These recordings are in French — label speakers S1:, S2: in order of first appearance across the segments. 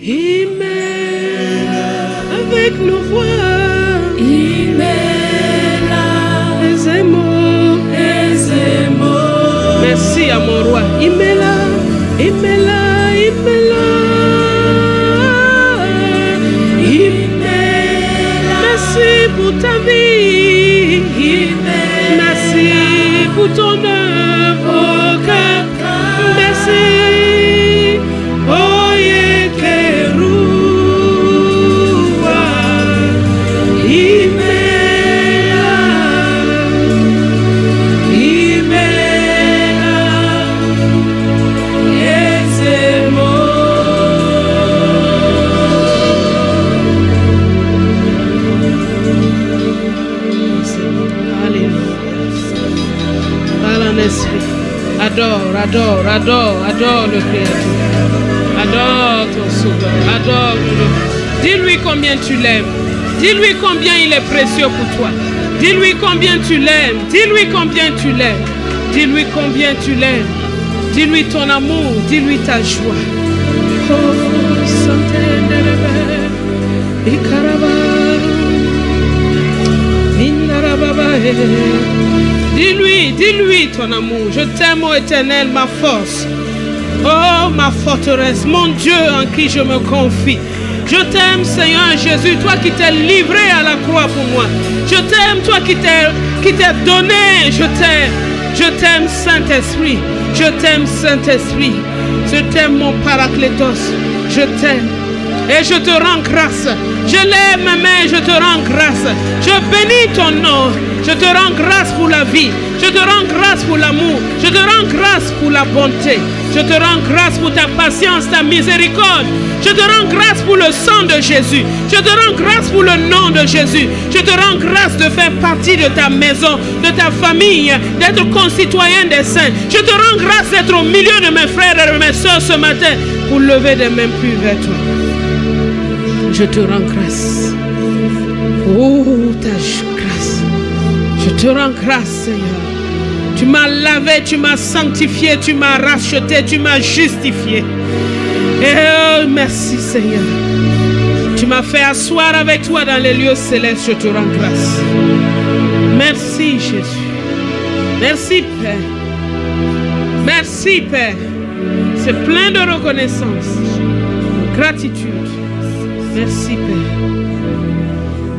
S1: Il mêle avec nos voix.
S2: Il mêle
S1: les mots. Merci à mon roi. Il mêle, il mêle, il mêle. Merci pour ta vie. Merci pour ton œuvre. Merci. Oh, Yekeroua. Adore, adore, adore, adore le Créateur. Adore ton Sauveur, adore-le. Dis-lui combien tu l'aimes. Dis-lui combien il est précieux pour toi. Dis-lui combien tu l'aimes. Dis-lui combien tu l'aimes. Dis-lui combien tu l'aimes. Dis-lui ton amour. Dis-lui ta joie. Oh, Santé de Ikaraba. Dis-lui, dis-lui ton amour. Je t'aime, ô Éternel, ma force. Oh, ma forteresse, mon Dieu en qui je me confie. Je t'aime, Seigneur Jésus, toi qui t'es livré à la croix pour moi. Je t'aime, toi qui t'es donné. Je t'aime. Je t'aime, Saint-Esprit. Je t'aime, Saint-Esprit. Je t'aime, mon Paraclétos. Je t'aime. Et je te rends grâce. Je lève mes mains, je te rends grâce. Je bénis ton nom. Je te rends grâce pour la vie. Je te rends grâce pour l'amour. Je te rends grâce pour la bonté. Je te rends grâce pour ta patience, ta miséricorde. Je te rends grâce pour le sang de Jésus. Je te rends grâce pour le nom de Jésus. Je te rends grâce de faire partie de ta maison, de ta famille, d'être concitoyen des saints. Je te rends grâce d'être au milieu de mes frères et de mes soeurs ce matin pour lever des mains pures vers toi. Je te rends grâce. Oh, ta grâce. Je te rends grâce, Seigneur. Tu m'as lavé, tu m'as sanctifié, tu m'as racheté, tu m'as justifié. Et oh, merci, Seigneur. Tu m'as fait asseoir avec toi dans les lieux célestes. Je te rends grâce. Merci, Jésus. Merci, Père. Merci, Père. C'est plein de reconnaissance, de gratitude. Merci, Père.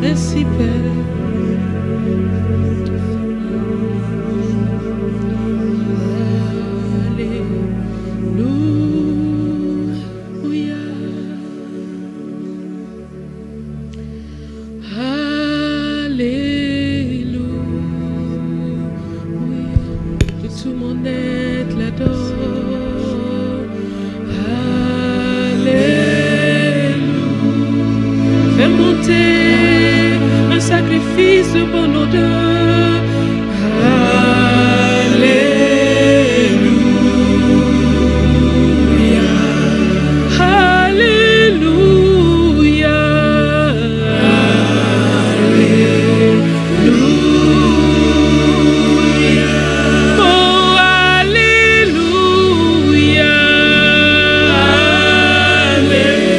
S1: Merci, Père. Un sacrifice de bonne odeur. Alléluia. Alléluia. Alléluia. Oh, alléluia. Alléluia.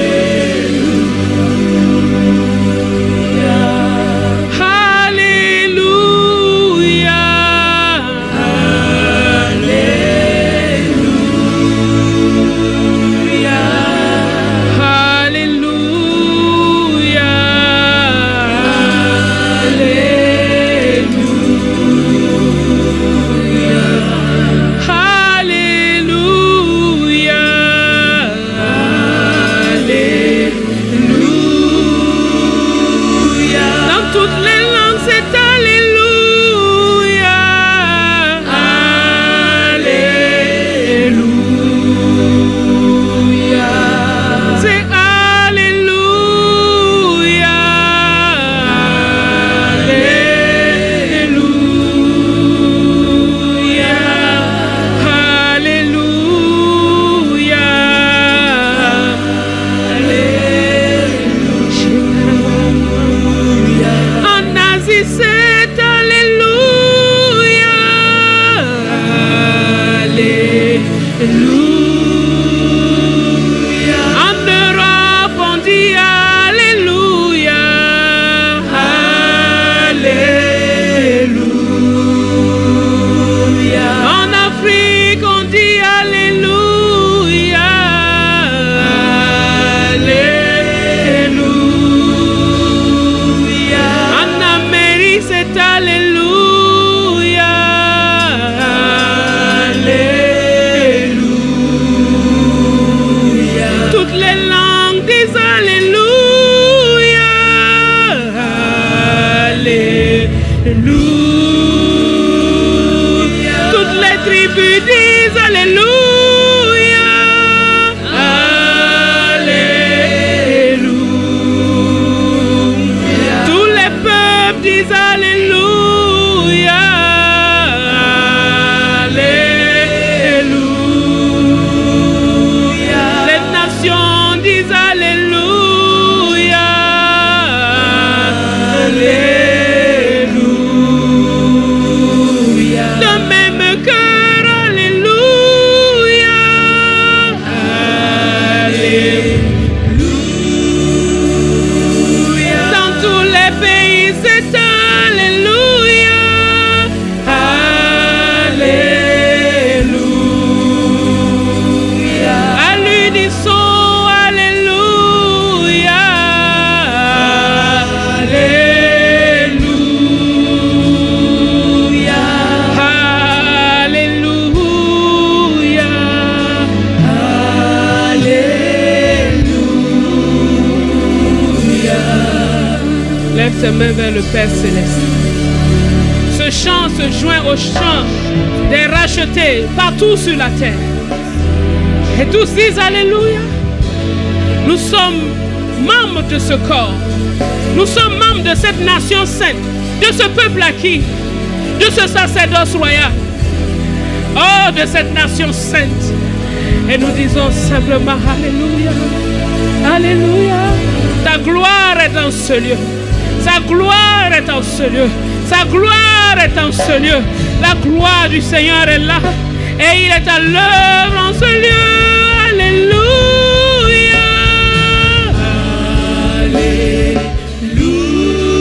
S1: Toutes les tribus disent Alléluia. Alléluia. Tous les peuples disent Alléluia. Alléluia. Les nations disent Alléluia. Alléluia. De même cœur, Alléluia. Alléluia. Dans tous les pays, c'est Alléluia. Alléluia. À l'unisson, Alléluia. Alléluia. Alléluia. Alléluia. Lève tes mains vers le Père Céleste. Ce chant se joint au chant des rachetés partout sur la terre. Et tous disent Alléluia. Nous sommes membres de ce corps. Nous sommes membres de cette nation sainte, de ce peuple acquis, de ce sacerdoce royal. Oh, de cette nation sainte. Et nous disons simplement Alléluia. Alléluia. Ta gloire est dans ce lieu. Sa gloire est en ce lieu. Sa gloire est en ce lieu. La gloire du Seigneur est là. Et il est à l'œuvre en ce lieu. Alléluia. Alléluia.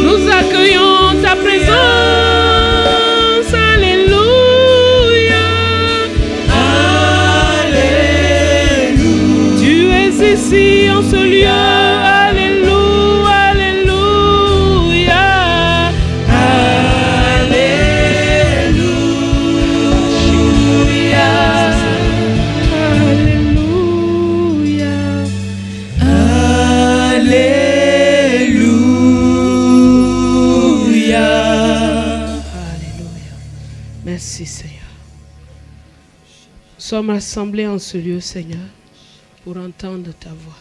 S1: Nous accueillons ta présence. Alléluia. Alléluia. Tu es ici en ce lieu. Merci Seigneur. Nous sommes rassemblés en ce lieu, Seigneur, pour entendre ta voix.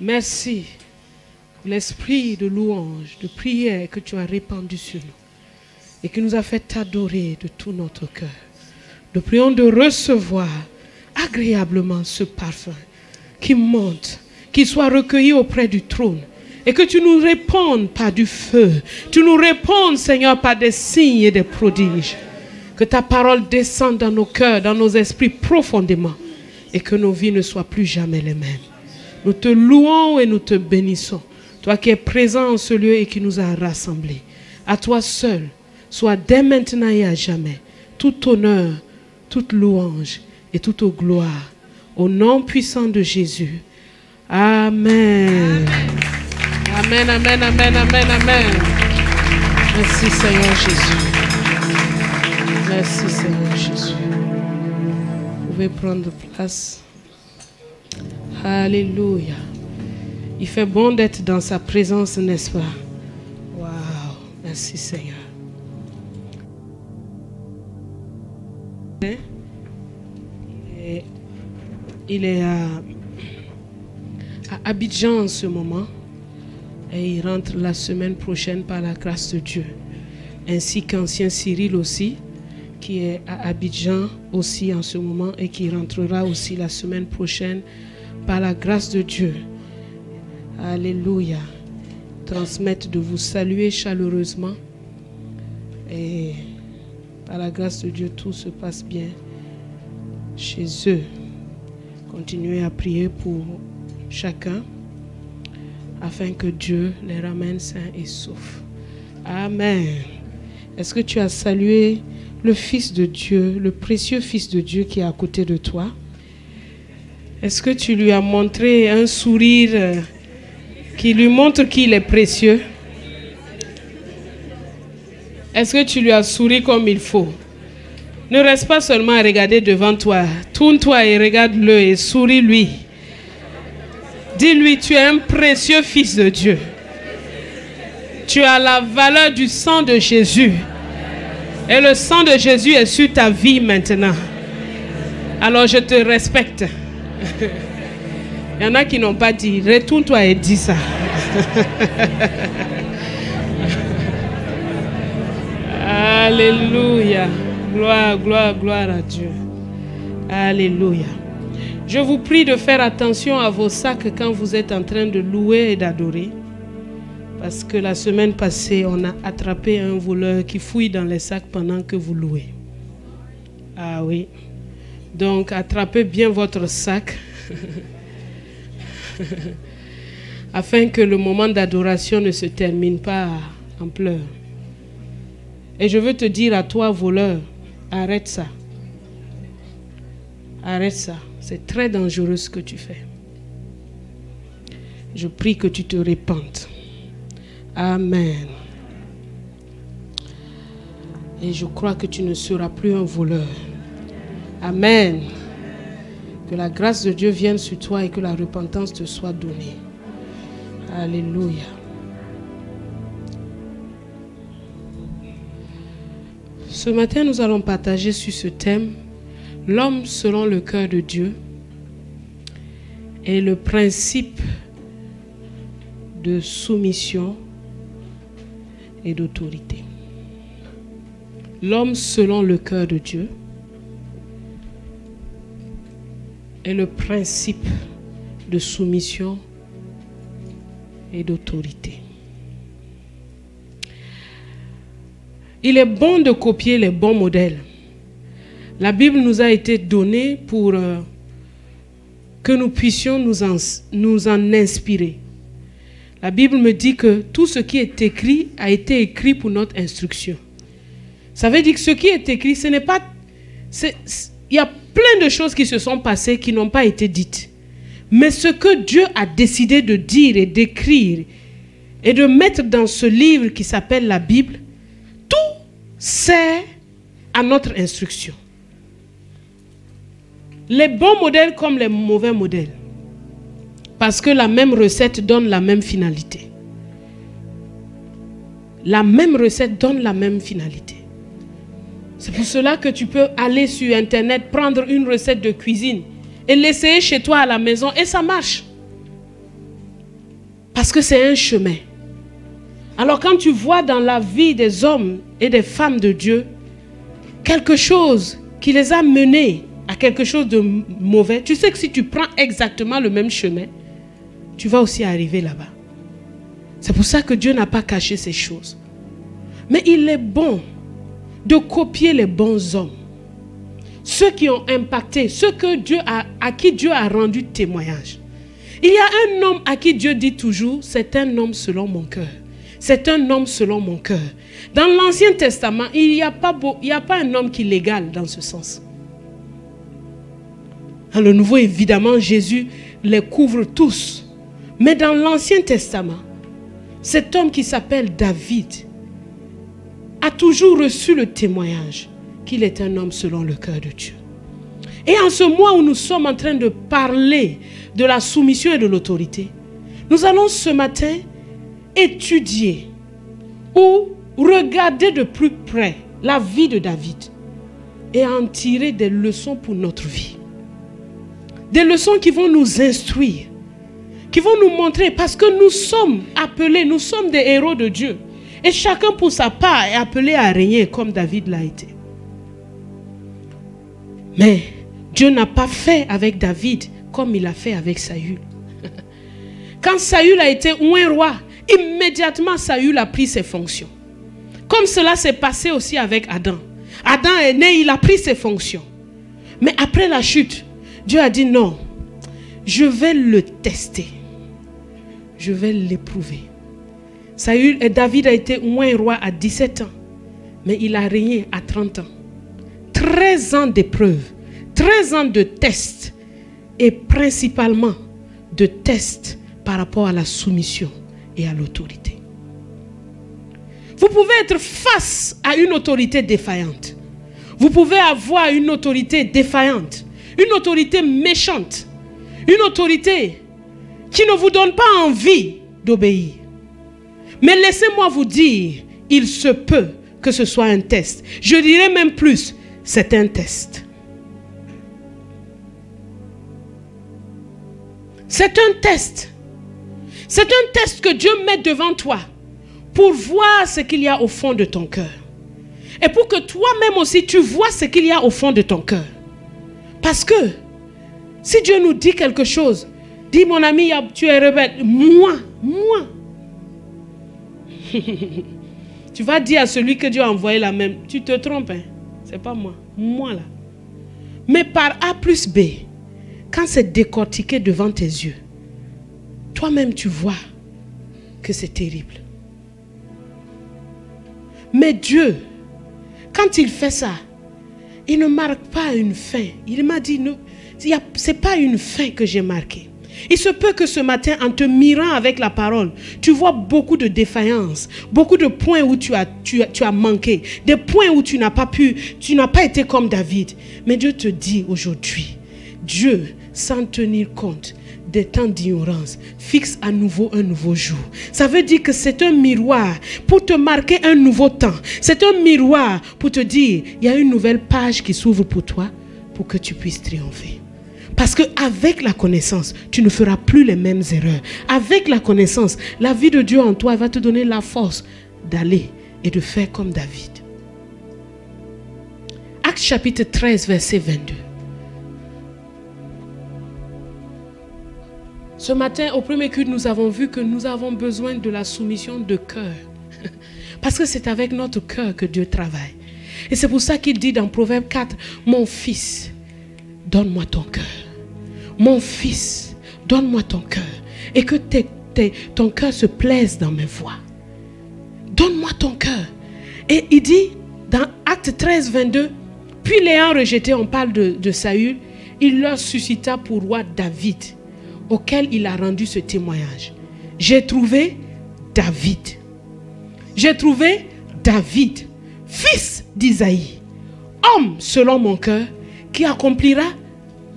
S1: Merci pour l'esprit de louange, de prière que tu as répandu sur nous et qui nous a fait t'adorer de tout notre cœur. Nous prions de recevoir agréablement ce parfum qui monte, qui soit recueilli auprès du trône. Et que tu nous répondes par du feu. Tu nous répondes, Seigneur, par des signes et des prodiges. Que ta parole descende dans nos cœurs, dans nos esprits profondément. Et que nos vies ne soient plus jamais les mêmes. Nous te louons et nous te bénissons. Toi qui es présent en ce lieu et qui nous as rassemblés. À toi seul, soit dès maintenant et à jamais, tout honneur, toute louange et toute gloire. Au nom puissant de Jésus. Amen. Amen, amen, amen, amen, amen. Merci Seigneur Jésus. Merci Seigneur Jésus. Vous pouvez prendre place. Alléluia. Il fait bon d'être dans sa présence, n'est-ce pas? Waouh. Merci Seigneur. Il est à Abidjan en ce moment. Et il rentre la semaine prochaine par la grâce de Dieu. Ainsi qu'ancien Cyril aussi, qui est à Abidjan aussi en ce moment et qui rentrera aussi la semaine prochaine par la grâce de Dieu. Alléluia. Transmettre de vous saluer chaleureusement. Et par la grâce de Dieu, tout se passe bien chez eux. Continuez à prier pour chacun, afin que Dieu les ramène sains et saufs. Amen. Est-ce que tu as salué le Fils de Dieu, le précieux Fils de Dieu qui est à côté de toi? Est-ce que tu lui as montré un sourire qui lui montre qu'il est précieux? Est-ce que tu lui as souri comme il faut? Ne reste pas seulement à regarder devant toi. Tourne-toi et regarde-le et souris-lui. Dis-lui, tu es un précieux Fils de Dieu. Tu as la valeur du sang de Jésus. Et le sang de Jésus est sur ta vie maintenant. Alors je te respecte. Il y en a qui n'ont pas dit. Retourne-toi et dis ça. Alléluia. Gloire, gloire, gloire à Dieu. Alléluia. Je vous prie de faire attention à vos sacs quand vous êtes en train de louer et d'adorer. Parce que la semaine passée, on a attrapé un voleur qui fouille dans les sacs pendant que vous louez. Ah oui. Donc, attrapez bien votre sac. Afin que le moment d'adoration ne se termine pas en pleurs. Et je veux te dire à toi, voleur, arrête ça. Arrête ça. C'est très dangereux ce que tu fais. Je prie que tu te répandes. Amen. Et je crois que tu ne seras plus un voleur. Amen. Que la grâce de Dieu vienne sur toi et que la repentance te soit donnée. Alléluia. Ce matin, nous allons partager sur ce thème, l'homme selon le cœur de Dieu et le principe de soumission et d'autorité. L'homme selon le cœur de Dieu et le principe de soumission et d'autorité. Il est bon de copier les bons modèles. La Bible nous a été donnée pour que nous puissions nous en inspirer. La Bible me dit que tout ce qui est écrit a été écrit pour notre instruction. Ça veut dire que ce qui est écrit, ce n'est pas... Il y a plein de choses qui se sont passées qui n'ont pas été dites. Mais ce que Dieu a décidé de dire et d'écrire et de mettre dans ce livre qui s'appelle la Bible, tout sert à notre instruction. Les bons modèles comme les mauvais modèles. Parce que la même recette donne la même finalité. La même recette donne la même finalité. C'est pour cela que tu peux aller sur Internet, prendre une recette de cuisine et l'essayer chez toi à la maison et ça marche. Parce que c'est un chemin. Alors quand tu vois dans la vie des hommes et des femmes de Dieu quelque chose qui les a menés à quelque chose de mauvais, tu sais que si tu prends exactement le même chemin, tu vas aussi arriver là-bas. C'est pour ça que Dieu n'a pas caché ces choses. Mais il est bon de copier les bons hommes. Ceux qui ont impacté, ceux que à qui Dieu a rendu témoignage. Il y a un homme à qui Dieu dit toujours, c'est un homme selon mon cœur. C'est un homme selon mon cœur. Dans l'Ancien Testament, il n'y a pas un homme qui l'égale dans ce sens. Dans le Nouveau, évidemment, Jésus les couvre tous. Mais dans l'Ancien Testament, cet homme qui s'appelle David a toujours reçu le témoignage qu'il est un homme selon le cœur de Dieu. Et en ce mois où nous sommes en train de parler de la soumission et de l'autorité, nous allons ce matin étudier ou regarder de plus près la vie de David et en tirer des leçons pour notre vie. Des leçons qui vont nous instruire, qui vont nous montrer, parce que nous sommes appelés, nous sommes des héros de Dieu. Et chacun pour sa part est appelé à régner comme David l'a été. Mais Dieu n'a pas fait avec David comme il a fait avec Saül. Quand Saül a été oint roi, immédiatement Saül a pris ses fonctions. Comme cela s'est passé aussi avec Adam. Adam est né, il a pris ses fonctions. Mais après la chute, Dieu a dit non, je vais le tester. Je vais l'éprouver. David a été oint roi à 17 ans. Mais il a régné à 30 ans. 13 ans d'épreuves. 13 ans de tests. Et principalement de tests par rapport à la soumission et à l'autorité. Vous pouvez être face à une autorité défaillante. Vous pouvez avoir une autorité défaillante. Une autorité méchante. Une autorité qui ne vous donne pas envie d'obéir. Mais laissez-moi vous dire, il se peut que ce soit un test. Je dirais même plus, c'est un test. C'est un test. C'est un test que Dieu met devant toi pour voir ce qu'il y a au fond de ton cœur. Et pour que toi-même aussi, tu vois ce qu'il y a au fond de ton cœur. Parce que, si Dieu nous dit quelque chose, dis mon ami, tu es rebelle. Moi. Tu vas dire à celui que Dieu a envoyé la même, tu te trompes, hein? C'est pas moi. Moi là. Mais par A plus B, quand c'est décortiqué devant tes yeux, toi-même tu vois que c'est terrible. Mais Dieu, quand il fait ça, il ne marque pas une fin. Il m'a dit, ce n'est pas une fin que j'ai marquée. Il se peut que ce matin, en te mirant avec la parole, tu vois beaucoup de défaillances, beaucoup de points où tu as manqué, des points où tu n'as pas été comme David. Mais Dieu te dit aujourd'hui, Dieu, sans tenir compte des temps d'ignorance, fixe à nouveau un nouveau jour. Ça veut dire que c'est un miroir pour te marquer un nouveau temps. C'est un miroir pour te dire, il y a une nouvelle page qui s'ouvre pour toi, pour que tu puisses triompher. Parce qu'avec la connaissance, tu ne feras plus les mêmes erreurs. Avec la connaissance, la vie de Dieu en toi va te donner la force d'aller et de faire comme David. Actes chapitre 13, verset 22. Ce matin, au premier culte, nous avons vu que nous avons besoin de la soumission de cœur. Parce que c'est avec notre cœur que Dieu travaille. Et c'est pour ça qu'il dit dans Proverbe 4, « Mon fils, donne-moi ton cœur. Mon fils, donne-moi ton cœur. Et que ton cœur se plaise dans mes voies. Donne-moi ton cœur. » Et il dit dans Acte 13, 22, « Puis l'ayant rejeté, on parle de Saül, il leur suscita pour roi David, auquel il a rendu ce témoignage. J'ai trouvé David. J'ai trouvé David, fils d'Isaïe, homme selon mon cœur, qui accomplira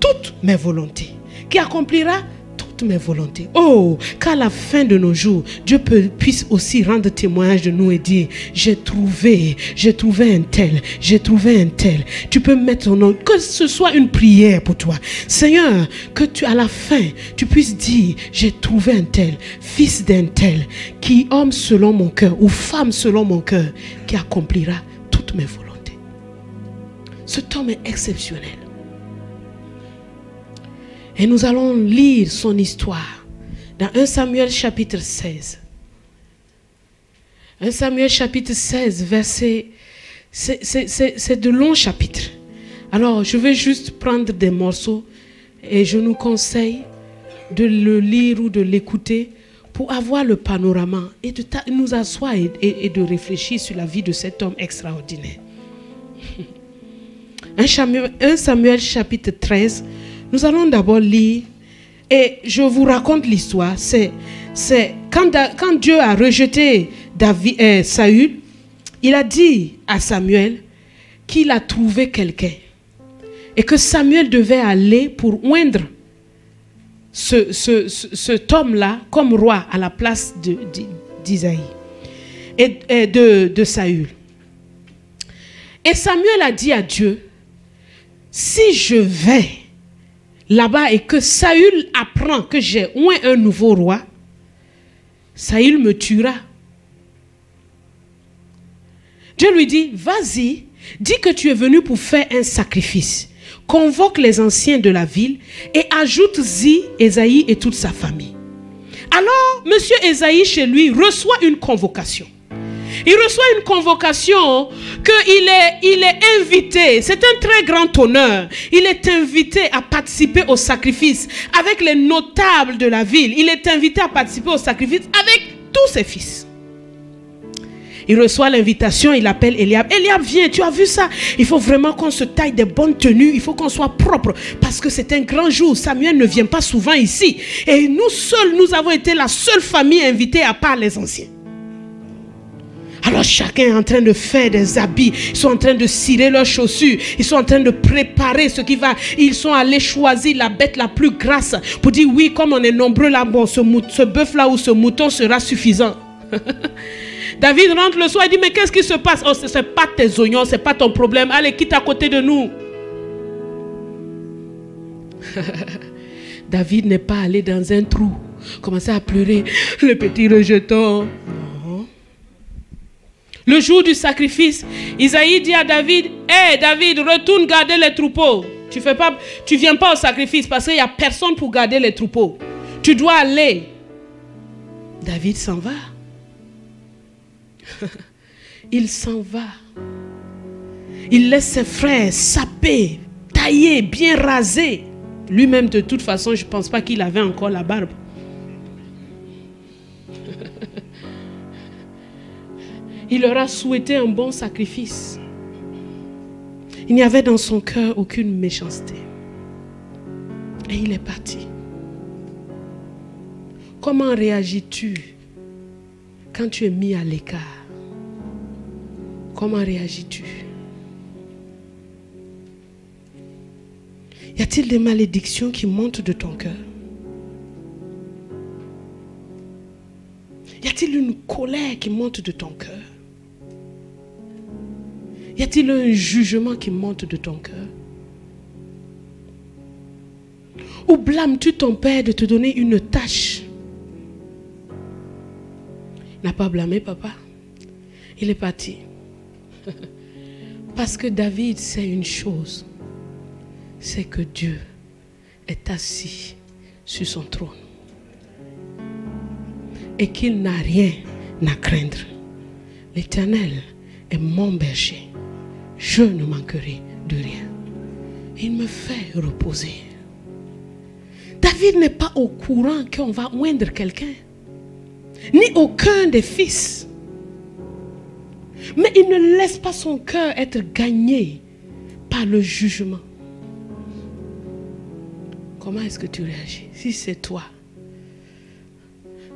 S1: toutes mes volontés. Qui accomplira toutes mes volontés. Oh, qu'à la fin de nos jours, Dieu puisse aussi rendre témoignage de nous et dire, j'ai trouvé un tel, j'ai trouvé un tel. Tu peux mettre ton nom, que ce soit une prière pour toi. Seigneur, que à la fin, tu puisses dire, j'ai trouvé un tel, fils d'un tel, qui homme selon mon cœur, ou femme selon mon cœur, qui accomplira toutes mes volontés. Cet homme est exceptionnel. Et nous allons lire son histoire dans 1 Samuel chapitre 16. 1 Samuel chapitre 16, verset... C'est de longs chapitres. Alors, je vais juste prendre des morceaux et je nous conseille de le lire ou de l'écouter pour avoir le panorama et de nous asseoir et de réfléchir sur la vie de cet homme extraordinaire. 1 Samuel chapitre 13, nous allons d'abord lire et je vous raconte l'histoire. C'est quand Dieu a rejeté Saül, il a dit à Samuel qu'il a trouvé quelqu'un et que Samuel devait aller pour oindre cet homme-là comme roi à la place d'Isaïe et de Saül. Et Samuel a dit à Dieu, si je vais là-bas et que Saül apprend que j'ai oint un nouveau roi, Saül me tuera. Dieu lui dit, vas-y, dis que tu es venu pour faire un sacrifice. Convoque les anciens de la ville et ajoute-y Ésaïe et toute sa famille. Alors, monsieur Ésaïe chez lui reçoit une convocation. Il reçoit une convocation qu'il est invité. C'est un très grand honneur. Il est invité à participer au sacrifice avec les notables de la ville. Il est invité à participer au sacrifice avec tous ses fils. Il reçoit l'invitation, il appelle Eliab. Eliab, viens, tu as vu ça? Il faut vraiment qu'on se taille des bonnes tenues. Il faut qu'on soit propre parce que c'est un grand jour. Samuel ne vient pas souvent ici. Et nous seuls, nous avons été la seule famille invitée à part les anciens. Alors chacun est en train de faire des habits. Ils sont en train de cirer leurs chaussures. Ils sont en train de préparer ce qui va. Ils sont allés choisir la bête la plus grasse. Pour dire oui, comme on est nombreux là, bon, ce bœuf là ou ce mouton sera suffisant. David rentre le soir et dit, mais qu'est-ce qui se passe? Oh, ce n'est pas tes oignons, ce n'est pas ton problème. Allez, quitte à côté de nous. David n'est pas allé dans un trou, commencer à pleurer, le petit rejeton. Non. Le jour du sacrifice, Isaïe dit à David, hé David, retourne garder les troupeaux. Tu viens pas au sacrifice parce qu'il n'y a personne pour garder les troupeaux. Tu dois aller. David s'en va. Il s'en va. Il laisse ses frères saper, tailler, bien raser. Lui-même, de toute façon, je ne pense pas qu'il avait encore la barbe. Il leur a souhaité un bon sacrifice. Il n'y avait dans son cœur aucune méchanceté. Et il est parti. Comment réagis-tu quand tu es mis à l'écart? Comment réagis-tu? Y a-t-il des malédictions qui montent de ton cœur? Y a-t-il une colère qui monte de ton cœur? Y a-t-il un jugement qui monte de ton cœur? Ou blâmes-tu ton père de te donner une tâche? Il n'a pas blâmé papa. Il est parti. Parce que David sait une chose. C'est que Dieu est assis sur son trône. Et qu'il n'a rien à craindre. L'Éternel est mon berger. Je ne manquerai de rien. Il me fait reposer. David n'est pas au courant qu'on va oindre quelqu'un. Ni aucun des fils. Mais il ne laisse pas son cœur être gagné par le jugement. Comment est-ce que tu réagis? Si c'est toi,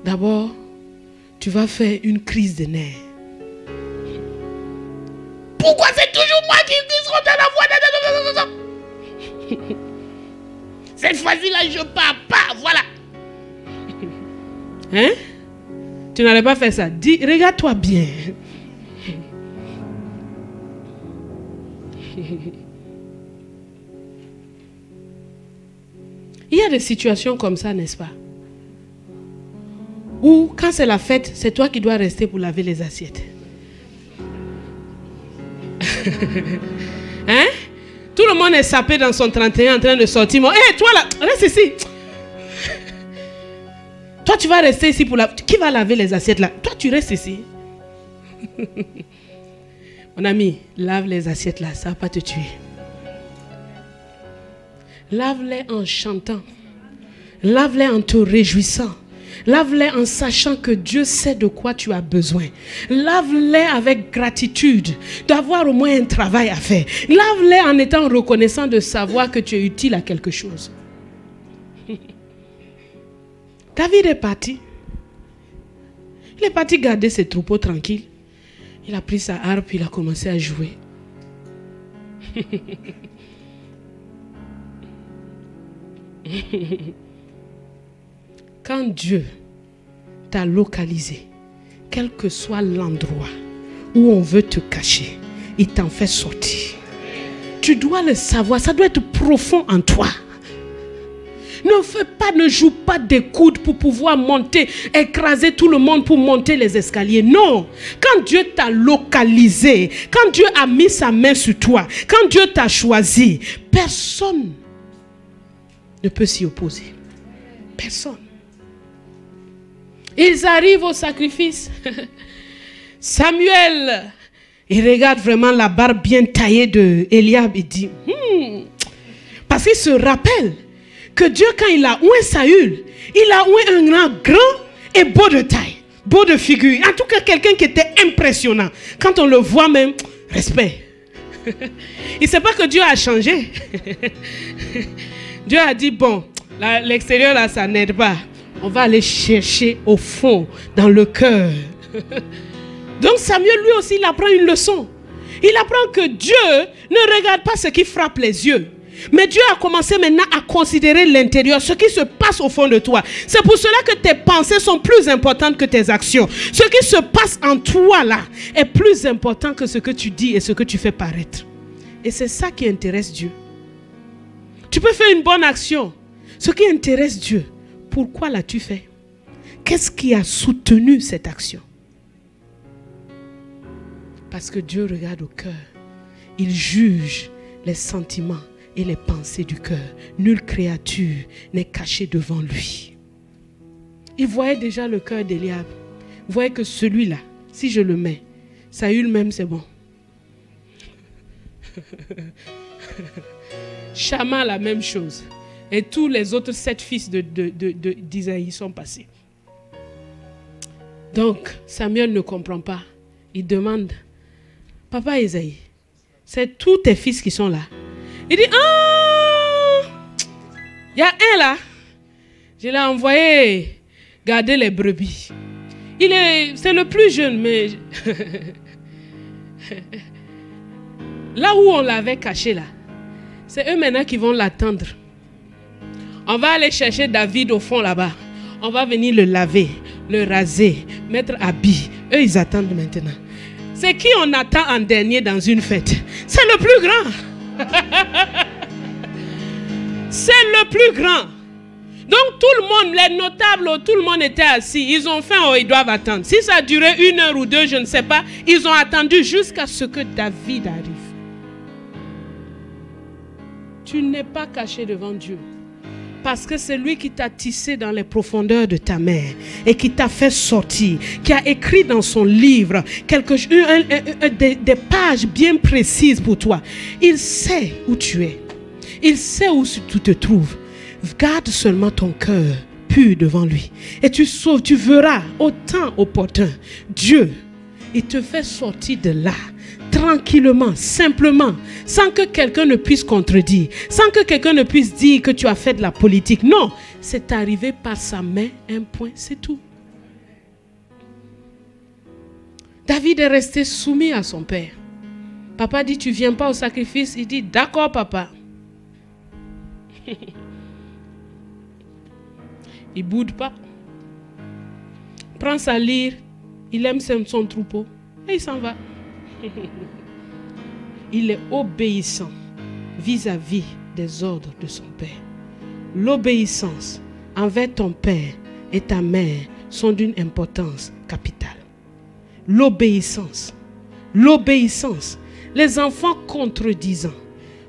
S1: d'abord, tu vas faire une crise de nerfs. Pourquoi c'est toujours moi qui rentre dans la voie? Cette fois-ci-là, je pars pas, voilà. Hein? Tu n'allais pas faire ça. Dis, regarde-toi bien. Il y a des situations comme ça, n'est-ce pas? Où, quand c'est la fête, c'est toi qui dois rester pour laver les assiettes. Hein? Tout le monde est sapé dans son 31 en train de sortir. Hé, toi là, reste ici. Toi, tu vas rester ici pour laver. Qui va laver les assiettes là? Toi, tu restes ici. Mon ami, lave les assiettes là, ça ne va pas te tuer. Lave-les en chantant. Lave-les en te réjouissant. Lave-les en sachant que Dieu sait de quoi tu as besoin. Lave-les avec gratitude d'avoir au moins un travail à faire. Lave-les en étant reconnaissant de savoir que tu es utile à quelque chose. David est parti. Il est parti garder ses troupeaux tranquilles. Il a pris sa harpe, il a commencé à jouer. Quand Dieu t'a localisé, quel que soit l'endroit où on veut te cacher, il t'en fait sortir. Tu dois le savoir, ça doit être profond en toi. Ne joue pas des coudes pour pouvoir monter, écraser tout le monde pour monter les escaliers. Non. Quand Dieu t'a localisé, quand Dieu a mis sa main sur toi, quand Dieu t'a choisi, personne ne peut s'y opposer. Personne. Ils arrivent au sacrifice. Samuel, il regarde vraiment la barbe bien taillée de Eliab et dit, parce qu'il se rappelle que Dieu, quand il a oué Saül, il a oué un grand et beau de taille, beau de figure. En tout cas, quelqu'un qui était impressionnant. Quand on le voit même, respect. Il ne sait pas que Dieu a changé. Dieu a dit, bon, l'extérieur là, ça n'aide pas. On va aller chercher au fond, dans le cœur. Donc Samuel, lui aussi, il apprend une leçon. Il apprend que Dieu ne regarde pas ce qui frappe les yeux. Mais Dieu a commencé maintenant à considérer l'intérieur, ce qui se passe au fond de toi. C'est pour cela que tes pensées sont plus importantes que tes actions. Ce qui se passe en toi là est plus important que ce que tu dis et ce que tu fais paraître. Et c'est ça qui intéresse Dieu. Tu peux faire une bonne action. Ce qui intéresse Dieu, pourquoi l'as-tu fait? Qu'est-ce qui a soutenu cette action? Parce que Dieu regarde au cœur. Il juge les sentiments et les pensées du cœur. Nulle créature n'est cachée devant lui. Il voyait déjà le cœur d'Eliab. Il voyait que celui-là, si je le mets, Saül même c'est bon. Chama la même chose. Et tous les autres 7 fils d'Isaïe sont passés. Donc Samuel ne comprend pas. Il demande, papa Isaïe, c'est tous tes fils qui sont là. Il dit, ah, il y a un là. Je l'ai envoyé garder les brebis. C'est le plus jeune, mais là où on l'avait caché là, c'est eux maintenant qui vont l'attendre. On va aller chercher David au fond là-bas. On va venir le laver, le raser, mettre habit. Eux, ils attendent maintenant. C'est qui on attend en dernier dans une fête? C'est le plus grand. C'est le plus grand. Donc tout le monde, les notables, tout le monde était assis. Ils ont faim, ils doivent attendre. Si ça a duré 1 heure ou 2, je ne sais pas, ils ont attendu jusqu'à ce que David arrive. Tu n'es pas caché devant Dieu. Parce que c'est lui qui t'a tissé dans les profondeurs de ta mère et qui t'a fait sortir, qui a écrit dans son livre des pages bien précises pour toi. Il sait où tu es. Il sait où tu te trouves. Garde seulement ton cœur pur devant lui. Et tu verras au temps opportun. Dieu, il te fait sortir de là. Tranquillement, simplement, sans que quelqu'un ne puisse contredire, sans que quelqu'un ne puisse dire que tu as fait de la politique. Non, c'est arrivé par sa main, un point, c'est tout. David est resté soumis à son père. Papa dit, tu ne viens pas au sacrifice? Il dit, d'accord papa. Il ne boude pas. Prend sa lyre, il aime son troupeau et il s'en va. Il est obéissant vis-à-vis des ordres de son père. L'obéissance envers ton père et ta mère sont d'une importance capitale. L'obéissance. L'obéissance. Les enfants contredisant.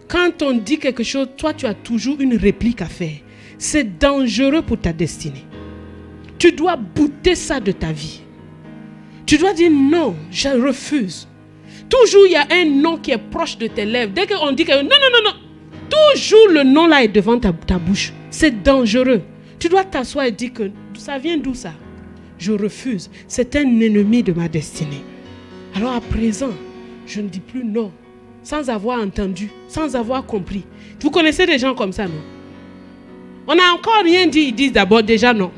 S1: Quand on dit quelque chose, toi tu as toujours une réplique à faire. C'est dangereux pour ta destinée. Tu dois bouter ça de ta vie. Tu dois dire non, je refuse. Toujours il y a un nom qui est proche de tes lèvres. Dès qu'on dit que non, non, non, non. Toujours le nom là est devant ta bouche. C'est dangereux. Tu dois t'asseoir et dire que ça vient d'où ça? Je refuse. C'est un ennemi de ma destinée. Alors à présent, je ne dis plus non. Sans avoir entendu, sans avoir compris. Vous connaissez des gens comme ça, non? On n'a encore rien dit, ils disent d'abord déjà non.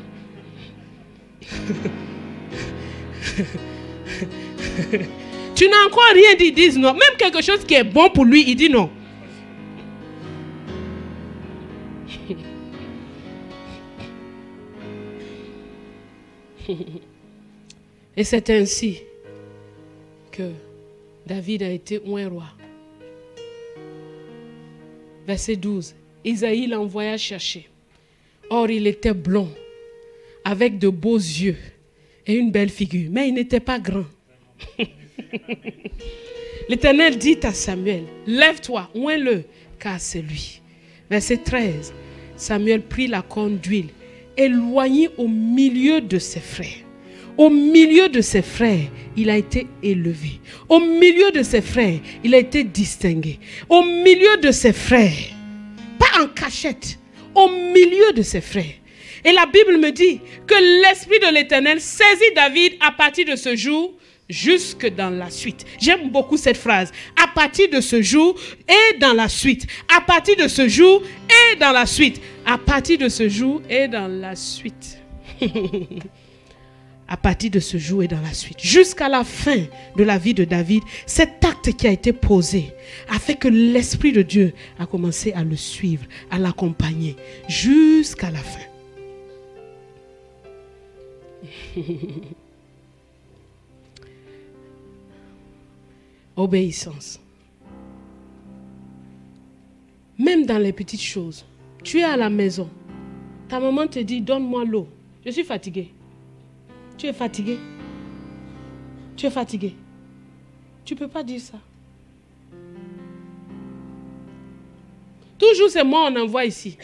S1: Tu n'as encore rien dit, ils disent non. Même quelque chose qui est bon pour lui, il dit non. Et c'est ainsi que David a été un roi. Verset 12. Isaïe l'envoya chercher. Or, il était blond, avec de beaux yeux et une belle figure. Mais il n'était pas grand. L'Éternel dit à Samuel, lève-toi, oins-le, car c'est lui. Verset 13. Samuel prit la corne d'huile, éloigné au milieu de ses frères. Au milieu de ses frères, il a été élevé. Au milieu de ses frères, il a été distingué. Au milieu de ses frères, pas en cachette, au milieu de ses frères. Et la Bible me dit que l'Esprit de l'Éternel saisit David à partir de ce jour jusque dans la suite. J'aime beaucoup cette phrase. À partir de ce jour et dans la suite. À partir de ce jour et dans la suite. À partir de ce jour et dans la suite. à partir de ce jour et dans la suite, jusqu'à la fin de la vie de David, cet acte qui a été posé a fait que l'Esprit de Dieu a commencé à le suivre, à l'accompagner jusqu'à la fin. Obéissance. Même dans les petites choses, tu es à la maison, ta maman te dit donne-moi l'eau, je suis fatiguée. Tu es fatigué. Tu es fatigué. Tu ne peux pas dire ça. Toujours c'est moi on envoie ici.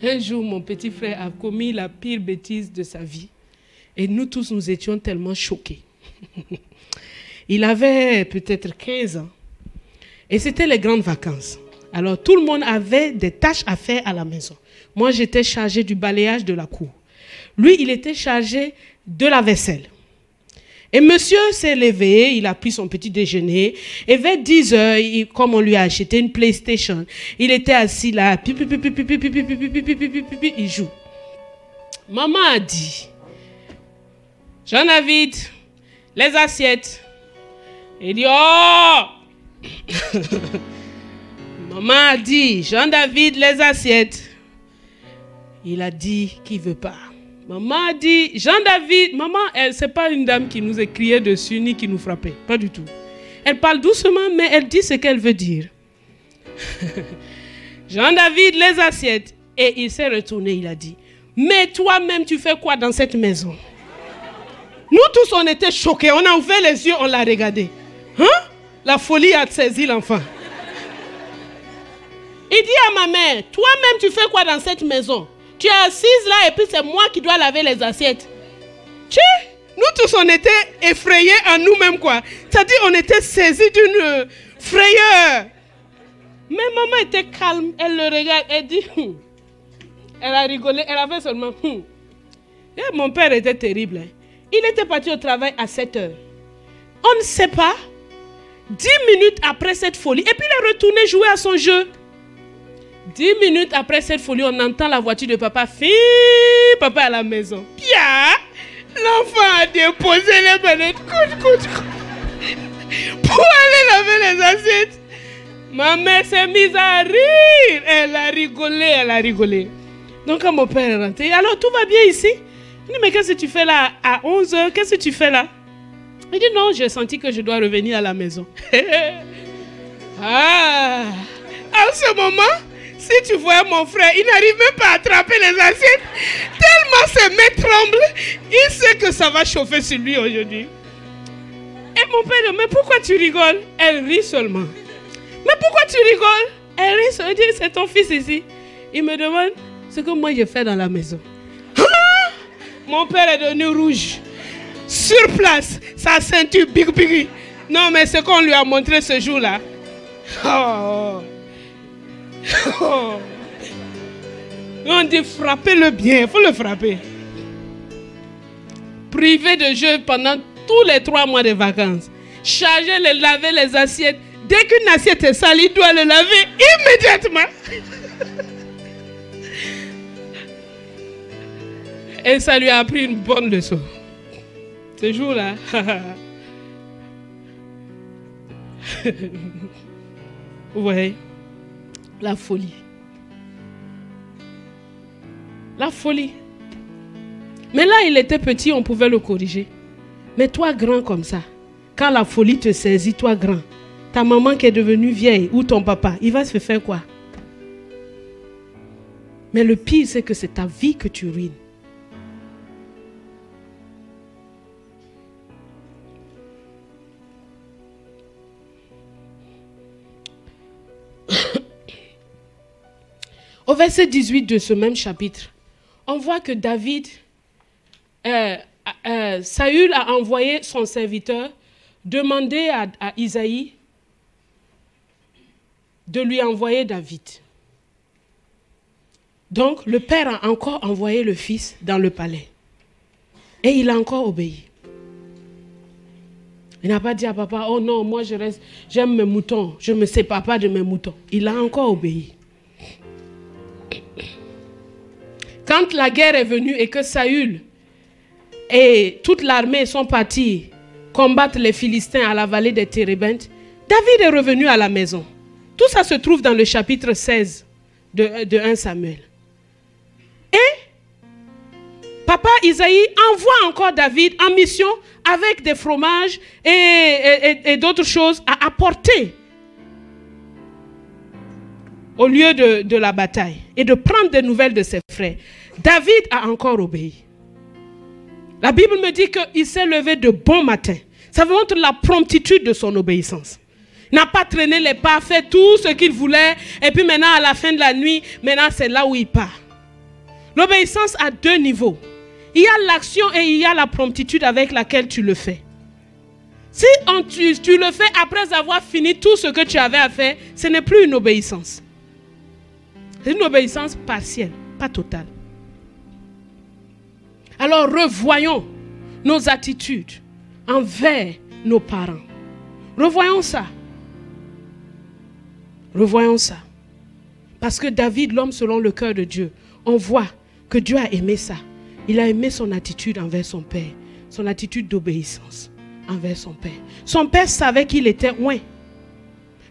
S1: Un jour, mon petit frère a commis la pire bêtise de sa vie. Et nous tous, nous étions tellement choqués. Il avait peut-être 15 ans. Et c'était les grandes vacances. Alors, tout le monde avait des tâches à faire à la maison. Moi, j'étais chargée du balayage de la cour. Lui, il était chargé de la vaisselle. Et monsieur s'est levé, il a pris son petit déjeuner. Et vers 10 heures, comme on lui a acheté une PlayStation, il était assis là, il joue. Maman a dit, Jean-David, les assiettes. Il dit, oh! Maman a dit, Jean-David, les assiettes. Il a dit qu'il ne veut pas. Maman a dit, Jean-David, maman, ce n'est pas une dame qui nous criait dessus ni qui nous frappait. Pas du tout. Elle parle doucement, mais elle dit ce qu'elle veut dire. Jean-David, les assiettes. Et il s'est retourné, il a dit, mais toi-même, tu fais quoi dans cette maison? Nous tous, on était choqués. On a ouvert les yeux, on l'a regardé. Hein? La folie a saisi l'enfant. Il dit à ma mère, toi-même, tu fais quoi dans cette maison? Tu es assise là et puis c'est moi qui dois laver les assiettes. Nous tous, on était effrayés en nous-mêmes, quoi. C'est-à-dire, on était saisis d'une frayeur. Mais maman était calme. Elle le regarde, elle dit, Elle a rigolé, elle a fait seulement, Et mon père était terrible. Hein. Il était parti au travail à 7 heures. On ne sait pas. 10 minutes après cette folie. Et puis il est retourné jouer à son jeu. 10 minutes après cette folie, on entend la voiture de papa. Papa à la maison. Pia, l'enfant a déposé les manettes. Pour aller laver les assiettes. Ma mère s'est mise à rire. Elle a rigolé. Donc quand mon père est rentré, alors tout va bien ici? Il dit, mais qu'est-ce que tu fais là à 11 h? Qu'est-ce que tu fais là? Il dit, non, j'ai senti que je dois revenir à la maison. En ce moment, si tu voyais mon frère, il n'arrive même pas à attraper les assiettes. Tellement ses mains tremblent, il sait que ça va chauffer sur lui aujourd'hui. Et mon père dit, mais pourquoi tu rigoles? Elle rit seulement. Mais pourquoi tu rigoles? Elle rit seulement. Elle dit, c'est ton fils ici. Il me demande ce que moi je fais dans la maison. Mon père est devenu rouge. Sur place, sa ceinture big. Non, mais ce qu'on lui a montré ce jour-là. On dit frappez-le bien, il faut le frapper. Privé de jeu pendant tous les 3 mois de vacances. Chargé de laver les assiettes. Dès qu'une assiette est sale, il doit le laver immédiatement. Et ça lui a appris une bonne leçon. Ce jour-là. Vous voyez, la folie. La folie. Mais là, il était petit, on pouvait le corriger. Mais toi, grand comme ça, quand la folie te saisit, toi, grand, ta maman qui est devenue vieille ou ton papa, il va se faire quoi? Mais le pire, c'est que c'est ta vie que tu ruines. Au verset 18 de ce même chapitre, on voit que David, Saül a envoyé son serviteur demander à Isaïe de lui envoyer David. Donc, le père a encore envoyé le fils dans le palais. Et il a encore obéi. Il n'a pas dit à papa, oh non, moi je reste, j'aime mes moutons, je ne me sépare pas de mes moutons. Il a encore obéi. Quand la guerre est venue et que Saül et toute l'armée sont partis combattre les Philistins à la vallée des Térébintes, David est revenu à la maison. Tout ça se trouve dans le chapitre 16 de 1 Samuel. Et papa Isaïe envoie encore David en mission avec des fromages et d'autres choses à apporter au lieu de la bataille et de prendre des nouvelles de ses frères. David a encore obéi. La Bible me dit qu'il s'est levé de bon matin. Ça montre la promptitude de son obéissance. Il n'a pas traîné les pas, fait tout ce qu'il voulait. Et puis maintenant, à la fin de la nuit, maintenant c'est là où il part. L'obéissance a deux niveaux. Il y a l'action et il y a la promptitude avec laquelle tu le fais. Si tu le fais après avoir fini tout ce que tu avais à faire, ce n'est plus une obéissance. C'est une obéissance partielle, pas totale. Alors revoyons nos attitudes envers nos parents. Revoyons ça. Revoyons ça. Parce que David, l'homme selon le cœur de Dieu, on voit que Dieu a aimé ça. Il a aimé son attitude envers son père. Son attitude d'obéissance envers son père. Son père savait qu'il était loin.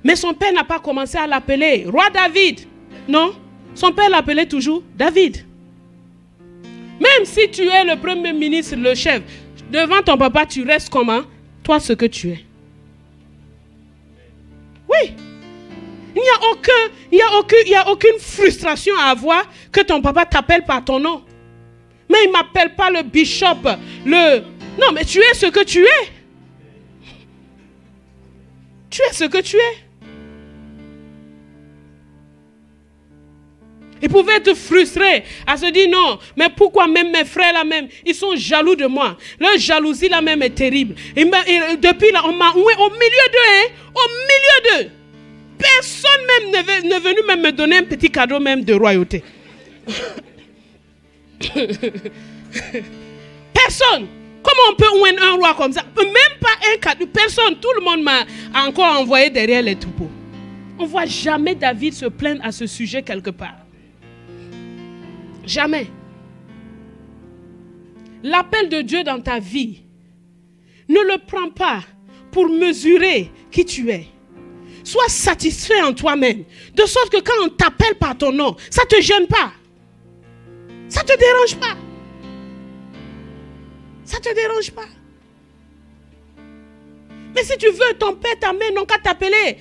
S1: Mais son père n'a pas commencé à l'appeler roi David. Non. Son père l'appelait toujours David. Même si tu es le premier ministre, le chef, devant ton papa, tu restes comment? Toi, ce que tu es. Oui. Il n'y a aucune frustration à avoir que ton papa t'appelle par ton nom. Mais il ne m'appelle pas le bishop, Non, mais tu es ce que tu es. Tu es ce que tu es. Il pouvait être frustré à se dire non, mais pourquoi même mes frères là même, ils sont jaloux de moi. Leur jalousie là même est terrible. Depuis là, on m'a oué au milieu d'eux, hein, au milieu d'eux. Personne même n'est venu même me donner un petit cadeau même de royauté. Personne. Comment on peut ouer un roi comme ça? Même pas un cadeau. Personne. Tout le monde m'a encore envoyé derrière les troupeaux. On ne voit jamais David se plaindre à ce sujet quelque part. Jamais. L'appel de Dieu dans ta vie, ne le prends pas pour mesurer qui tu es. Sois satisfait en toi-même. De sorte que quand on t'appelle par ton nom, ça ne te gêne pas. Ça ne te dérange pas. Ça ne te dérange pas. Mais si tu veux, ton père, ta mère n'ont qu'à t'appeler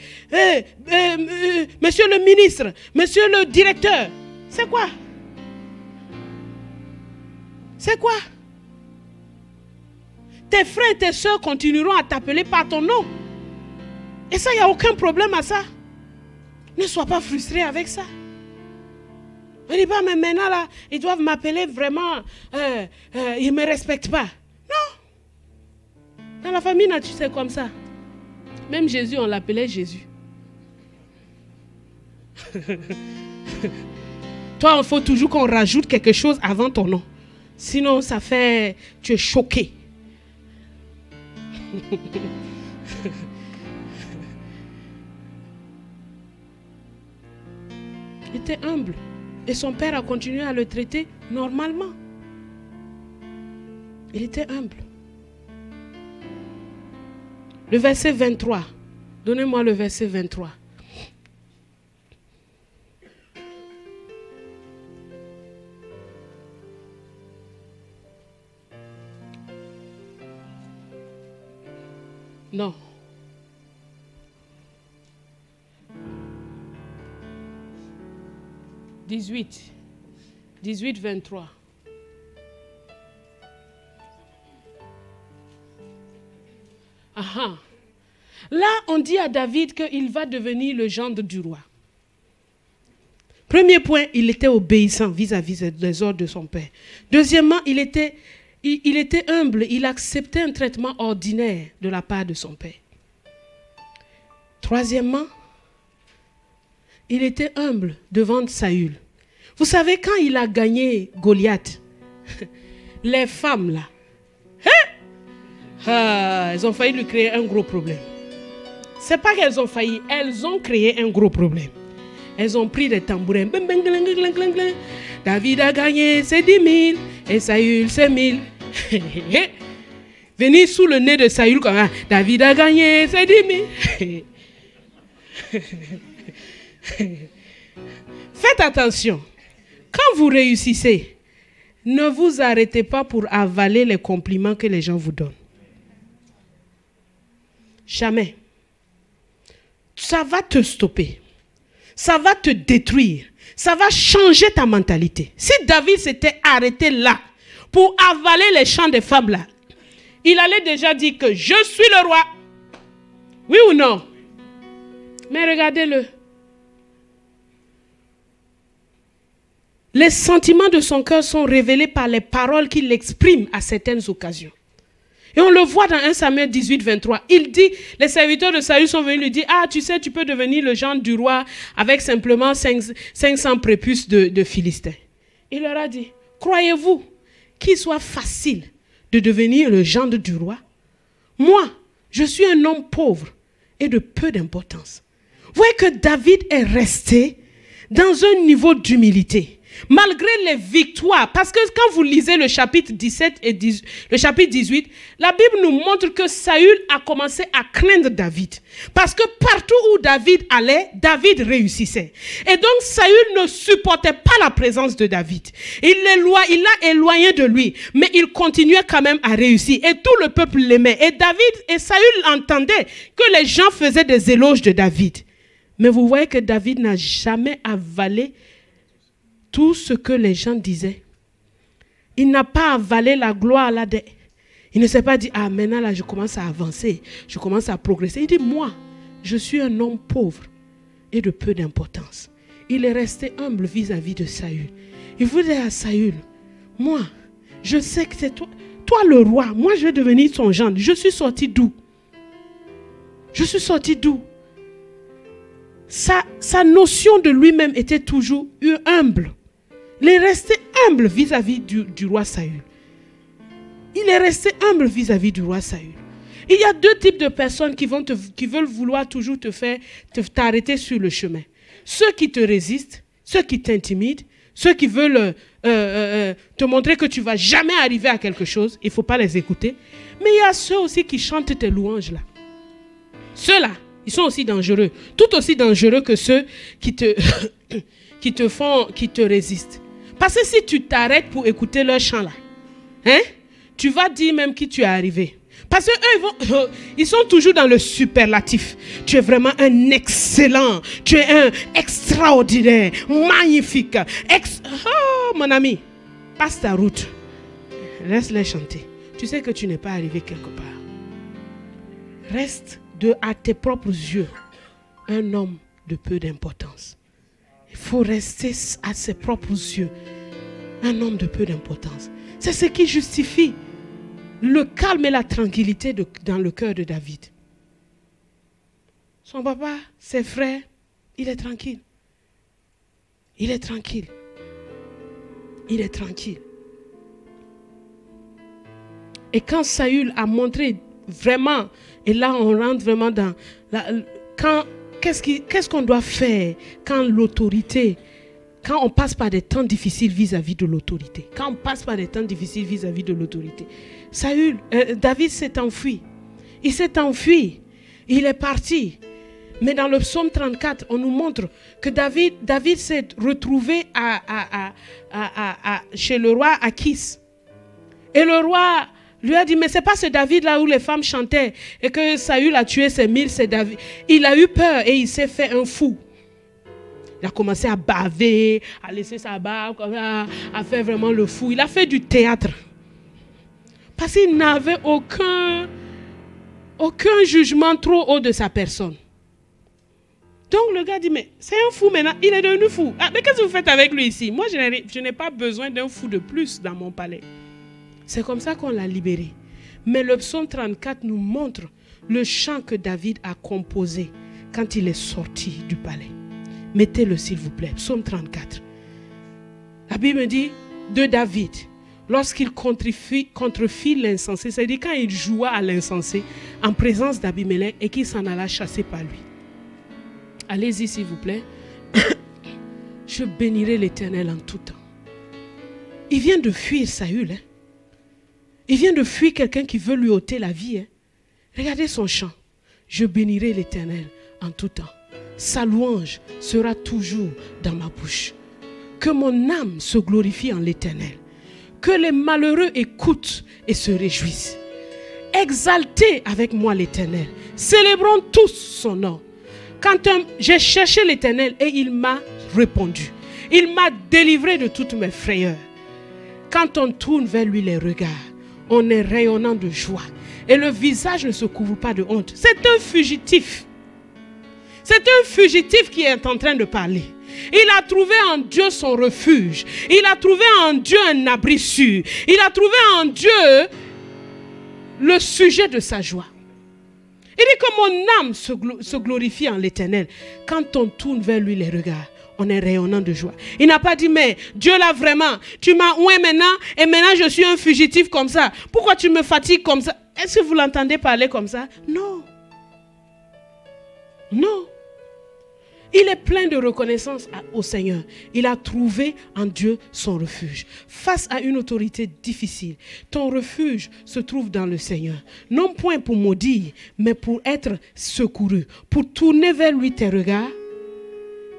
S1: monsieur le ministre, monsieur le directeur. C'est quoi? C'est quoi? Tes frères et tes soeurs continueront à t'appeler par ton nom. Et ça, il n'y a aucun problème à ça. Ne sois pas frustré avec ça. Ne dis pas, mais maintenant, là, ils doivent m'appeler vraiment, ils ne me respectent pas. Non. Dans la famille, tu sais comme ça. Même Jésus, on l'appelait Jésus. Toi, il faut toujours qu'on rajoute quelque chose avant ton nom. Sinon, ça fait... Tu es choqué. Il était humble. Et son père a continué à le traiter normalement. Il était humble. Le verset 23. Donnez-moi le verset 23. Non. « 18, 23. Aha. Là, on dit à David qu'il va devenir le gendre du roi. Premier point, il était obéissant vis-à-vis des ordres de son père. Deuxièmement, il était humble, il acceptait un traitement ordinaire de la part de son père. Troisièmement, il était humble devant Saül. Vous savez, quand il a gagné Goliath, les femmes là, elles ont failli lui créer un gros problème. Ce n'est pas qu'elles ont failli, elles ont créé un gros problème. Elles ont pris des tambourins. David a gagné ses 10 000 et Saül ses 1000. Venir sous le nez de Saül comme ça. David a gagné ses 10 000. Faites attention. Quand vous réussissez, ne vous arrêtez pas pour avaler les compliments que les gens vous donnent. Jamais. Ça va te stopper. Ça va te détruire. Ça va changer ta mentalité. Si David s'était arrêté là pour avaler les chants des femmes là, il allait déjà dire que je suis le roi. Oui ou non? Mais regardez-le. Les sentiments de son cœur sont révélés par les paroles qu'il exprime à certaines occasions. Et on le voit dans 1 Samuel 18, 23. Il dit, les serviteurs de Saül sont venus lui dire, ah, tu sais, tu peux devenir le gendre du roi avec simplement 500 prépuces de Philistins. Il leur a dit, croyez-vous qu'il soit facile de devenir le gendre du roi? Moi, je suis un homme pauvre et de peu d'importance. Vous voyez que David est resté dans un niveau d'humilité. Malgré les victoires, parce que quand vous lisez le chapitre 17 et le chapitre 18, la Bible nous montre que Saül a commencé à craindre David. Parce que partout où David allait, David réussissait. Et donc Saül ne supportait pas la présence de David. Il l'a éloigné de lui, mais il continuait quand même à réussir. Et tout le peuple l'aimait. Et David et Saül entendaient que les gens faisaient des éloges de David. Mais vous voyez que David n'a jamais avalé tout ce que les gens disaient. Il n'a pas avalé la gloire là. Il ne s'est pas dit, ah maintenant là je commence à avancer, je commence à progresser. Il dit, moi, je suis un homme pauvre et de peu d'importance. Il est resté humble vis-à-vis de Saül. Il voulait à Saül, moi, je sais que c'est toi le roi, moi je vais devenir son gendre. Je suis sorti d'où? Je suis sorti d'où? Sa notion de lui-même était toujours humble. Il est resté humble vis-à-vis du roi Saül. Il est resté humble vis-à-vis du roi Saül. Il y a deux types de personnes qui veulent vouloir toujours t'arrêter sur le chemin. Ceux qui te résistent, ceux qui t'intimident, ceux qui veulent te montrer que tu ne vas jamais arriver à quelque chose. Il ne faut pas les écouter. Mais il y a ceux aussi qui chantent tes louanges là. Ceux-là, ils sont aussi dangereux. Tout aussi dangereux que ceux qui te résistent. Parce que si tu t'arrêtes pour écouter leur chant là, hein, tu vas dire même qui tu es arrivé. Parce qu'eux, ils sont toujours dans le superlatif. Tu es vraiment un excellent. Tu es un extraordinaire, magnifique. Oh, mon ami, passe ta route. Laisse-les chanter. Tu sais que tu n'es pas arrivé quelque part. Reste à tes propres yeux un homme de peu d'importance. Il faut rester à ses propres yeux un homme de peu d'importance. C'est ce qui justifie le calme et la tranquillité dans le cœur de David. Son papa, ses frères, il est tranquille. Il est tranquille. Il est tranquille. Et quand Saül a montré vraiment, et là on rentre vraiment dans qu'est-ce qu'on doit faire quand l'autorité, quand on passe par des temps difficiles vis-à-vis de l'autorité. Quand on passe par des temps difficiles vis-à-vis de l'autorité. David s'est enfui. Il s'est enfui. Il est parti. Mais dans le psaume 34, on nous montre que David s'est retrouvé chez le roi Achis. Et le roi lui a dit, mais c'est pas ce David-là où les femmes chantaient et que Saül a tué ses 1000, c'est David. Il a eu peur et il s'est fait un fou. Il a commencé à baver, à laisser sa barbe, à faire vraiment le fou. Il a fait du théâtre. Parce qu'il n'avait aucun jugement trop haut de sa personne. Donc le gars dit, mais c'est un fou maintenant, il est devenu fou. Ah, mais qu'est-ce que vous faites avec lui ici? Moi, je n'ai pas besoin d'un fou de plus dans mon palais. C'est comme ça qu'on l'a libéré. Mais le psaume 34 nous montre le chant que David a composé quand il est sorti du palais. Mettez-le s'il vous plaît, psaume 34. La Bible me dit de David, lorsqu'il contrefit l'insensé, c'est-à-dire quand il joua à l'insensé en présence d'Abimelech et qu'il s'en alla chasser par lui. Allez-y s'il vous plaît. Je bénirai l'Éternel en tout temps. Il vient de fuir Saül. Hein. Il vient de fuir quelqu'un qui veut lui ôter la vie. Hein. Regardez son chant. Je bénirai l'Éternel en tout temps. Sa louange sera toujours dans ma bouche. Que mon âme se glorifie en l'Éternel. Que les malheureux écoutent et se réjouissent. Exaltez avec moi l'Éternel. Célébrons tous son nom. Quand j'ai cherché l'Éternel et il m'a répondu. Il m'a délivré de toutes mes frayeurs. Quand on tourne vers lui les regards, on est rayonnant de joie. Et le visage ne se couvre pas de honte. C'est un fugitif. C'est un fugitif qui est en train de parler. Il a trouvé en Dieu son refuge. Il a trouvé en Dieu un abri sûr. Il a trouvé en Dieu le sujet de sa joie. Il dit que mon âme se glorifie en l'Éternel. Quand on tourne vers lui les regards, on est rayonnant de joie. Il n'a pas dit, mais Dieu là vraiment, tu m'as oué maintenant, et maintenant je suis un fugitif comme ça. Pourquoi tu me fatigues comme ça? Est-ce que vous l'entendez parler comme ça? Non. Non. Il est plein de reconnaissance au Seigneur. Il a trouvé en Dieu son refuge. Face à une autorité difficile, ton refuge se trouve dans le Seigneur. Non point pour maudire, mais pour être secouru. Pour tourner vers lui tes regards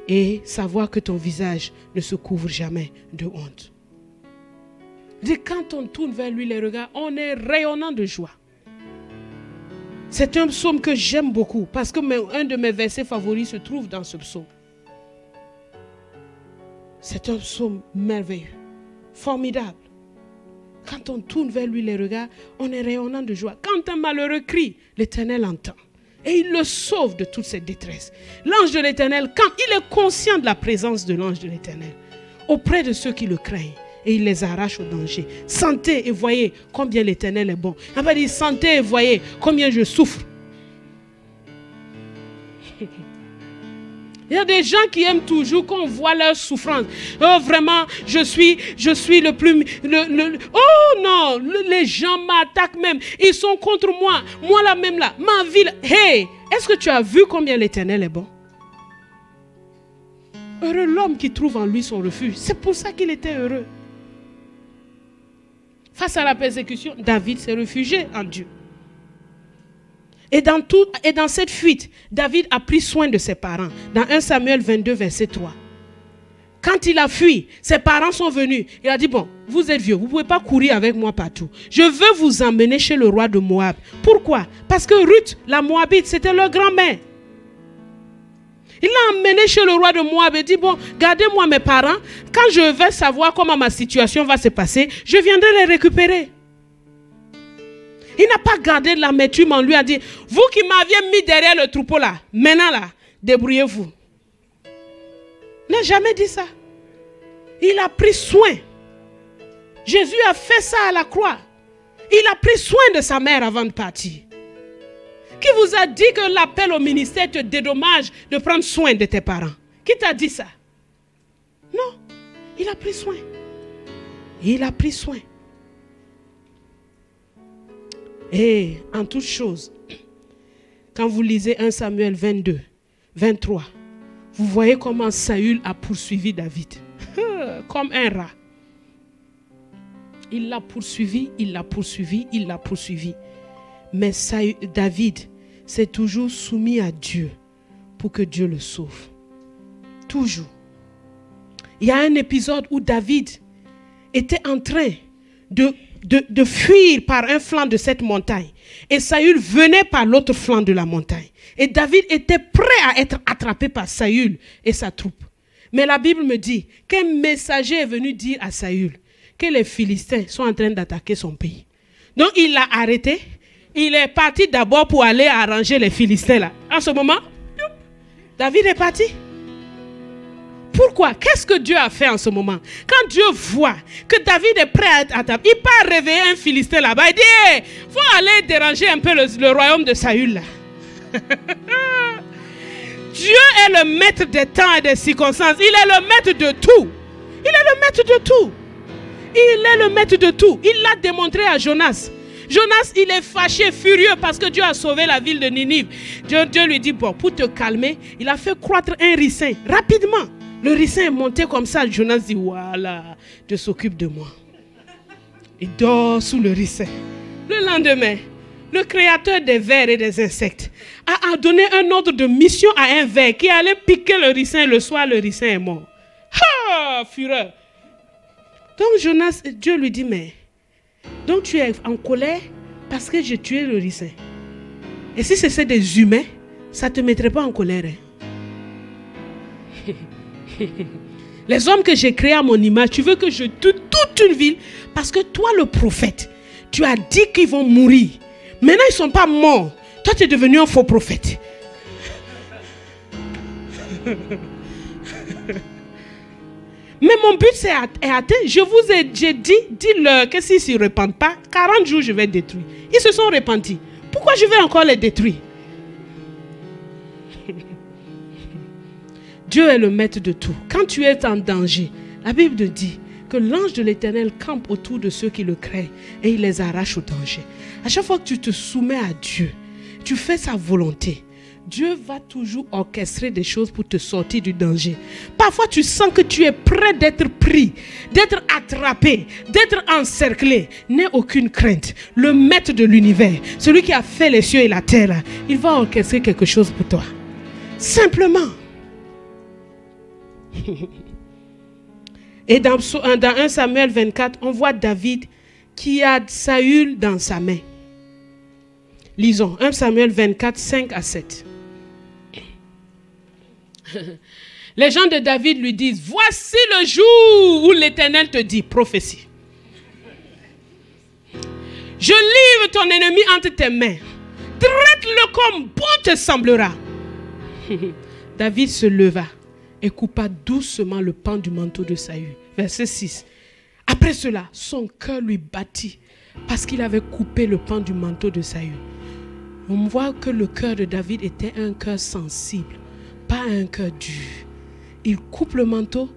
S1: et savoir que ton visage ne se couvre jamais de honte. Quand on tourne vers lui les regards, on est rayonnant de joie. C'est un psaume que j'aime beaucoup parce que un de mes versets favoris se trouve dans ce psaume. C'est un psaume merveilleux, formidable. Quand on tourne vers lui les regards, on est rayonnant de joie. Quand un malheureux crie, l'Éternel entend. Et il le sauve de toute cette détresse. L'ange de l'Éternel, quand il est conscient de la présence de l'ange de l'Éternel, auprès de ceux qui le craignent, et il les arrache au danger. Sentez et voyez combien l'Éternel est bon. Il va dire, sentez et voyez combien je souffre. Il y a des gens qui aiment toujours qu'on voit leur souffrance. Oh vraiment, je suis le plus... oh non, les gens m'attaquent même. Ils sont contre moi. Moi là même là, ma vie... Hey, est-ce que tu as vu combien l'Éternel est bon? Heureux l'homme qui trouve en lui son refuge. C'est pour ça qu'il était heureux. Face à la persécution, David s'est réfugié en Dieu. Et dans cette fuite, David a pris soin de ses parents. Dans 1 Samuel 22, verset 3. Quand il a fui, ses parents sont venus. Il a dit, bon, vous êtes vieux, vous ne pouvez pas courir avec moi partout. Je veux vous emmener chez le roi de Moab. Pourquoi? Parce que Ruth, la Moabite, c'était leur grand-mère. Il l'a emmené chez le roi de Moab et dit, bon, gardez-moi mes parents. Quand je vais savoir comment ma situation va se passer, je viendrai les récupérer. Il n'a pas gardé l'amertume en lui, a dit, vous qui m'aviez mis derrière le troupeau là, maintenant là, débrouillez-vous. Il n'a jamais dit ça. Il a pris soin. Jésus a fait ça à la croix. Il a pris soin de sa mère avant de partir. Qui vous a dit que l'appel au ministère te dédommage de prendre soin de tes parents? Qui t'a dit ça? Non, il a pris soin. Il a pris soin. Et en toute chose, quand vous lisez 1 Samuel 22, 23, vous voyez comment Saül a poursuivi David. Comme un rat. Il l'a poursuivi, il l'a poursuivi, il l'a poursuivi. Mais David s'est toujours soumis à Dieu pour que Dieu le sauve. Toujours. Il y a un épisode où David était en train de fuir par un flanc de cette montagne. Et Saül venait par l'autre flanc de la montagne. Et David était prêt à être attrapé par Saül et sa troupe. Mais la Bible me dit qu'un messager est venu dire à Saül que les Philistins sont en train d'attaquer son pays. Donc il l'a arrêté. Il est parti d'abord pour aller arranger les Philistins là. En ce moment, David est parti. Pourquoi? Qu'est-ce que Dieu a fait en ce moment? Quand Dieu voit que David est prêt à être attaqué, il part réveiller un Philistin là-bas. Il dit, hey, faut aller déranger un peu le royaume de Saül là. Dieu est le maître des temps et des circonstances. Il est le maître de tout. Il est le maître de tout. Il est le maître de tout. Il l'a démontré à Jonas. Jonas, il est fâché, furieux parce que Dieu a sauvé la ville de Ninive. Dieu lui dit, bon, pour te calmer, il a fait croître un ricin rapidement. Le ricin est monté comme ça. Jonas dit, voilà, Dieu s'occupe de moi. Il dort sous le ricin. Le lendemain, le créateur des vers et des insectes a donné un ordre de mission à un ver qui allait piquer le ricin. Le soir, le ricin est mort. Ah, fureur. Donc Jonas, Dieu lui dit, mais donc tu es en colère parce que j'ai tué le ricin. Et si c'était des humains, ça ne te mettrait pas en colère. Hein? Les hommes que j'ai créés à mon image, tu veux que je tue toute une ville parce que toi, le prophète, tu as dit qu'ils vont mourir. Maintenant, ils ne sont pas morts. Toi, tu es devenu un faux prophète. Mais mon but est atteint. J'ai dit, dis-leur que s'ils ne se repentent pas, 40 jours, je vais détruire. Ils se sont repentis. Pourquoi je vais encore les détruire? Dieu est le maître de tout. Quand tu es en danger, la Bible dit que l'ange de l'Éternel campe autour de ceux qui le craignent et il les arrache au danger. À chaque fois que tu te soumets à Dieu, tu fais sa volonté, Dieu va toujours orchestrer des choses pour te sortir du danger. Parfois, tu sens que tu es prêt d'être pris, d'être attrapé, d'être encerclé. N'aie aucune crainte. Le maître de l'univers, celui qui a fait les cieux et la terre, il va orchestrer quelque chose pour toi. Simplement. Et dans 1 Samuel 24, on voit David qui a Saül dans sa main. Lisons 1 Samuel 24, 5 à 7. Les gens de David lui disent, voici le jour où l'Éternel te dit, prophétie. Je livre ton ennemi entre tes mains. Traite-le comme bon te semblera. David se leva et coupa doucement le pan du manteau de Saül. Verset 6. Après cela, son cœur lui battit parce qu'il avait coupé le pan du manteau de Saül. On voit que le cœur de David était un cœur sensible, pas un cœur dur. Il coupe le manteau,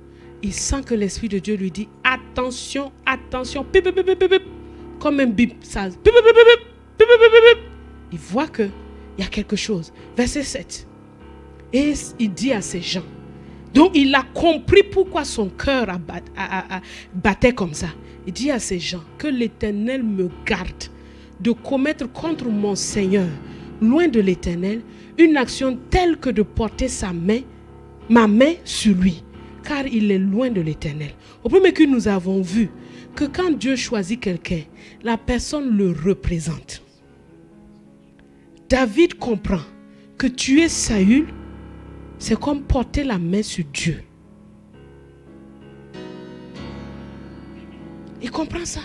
S1: il sent que l'Esprit de Dieu lui dit attention, attention, pip, pip, pip, pip, comme un bip, ça, pip, pip, pip, pip, pip, pip, pip. Il voit qu'il y a quelque chose. Verset 7. Et il dit à ces gens, donc il a compris pourquoi son cœur battait comme ça. Il dit à ces gens que l'Éternel me garde de commettre contre mon Seigneur, loin de l'Éternel, une action telle que de porter ma main sur lui, car il est loin de l'Éternel. Au premier coup, nous avons vu que quand Dieu choisit quelqu'un, la personne le représente. David comprend que tuer Saül, c'est comme porter la main sur Dieu. Il comprend ça.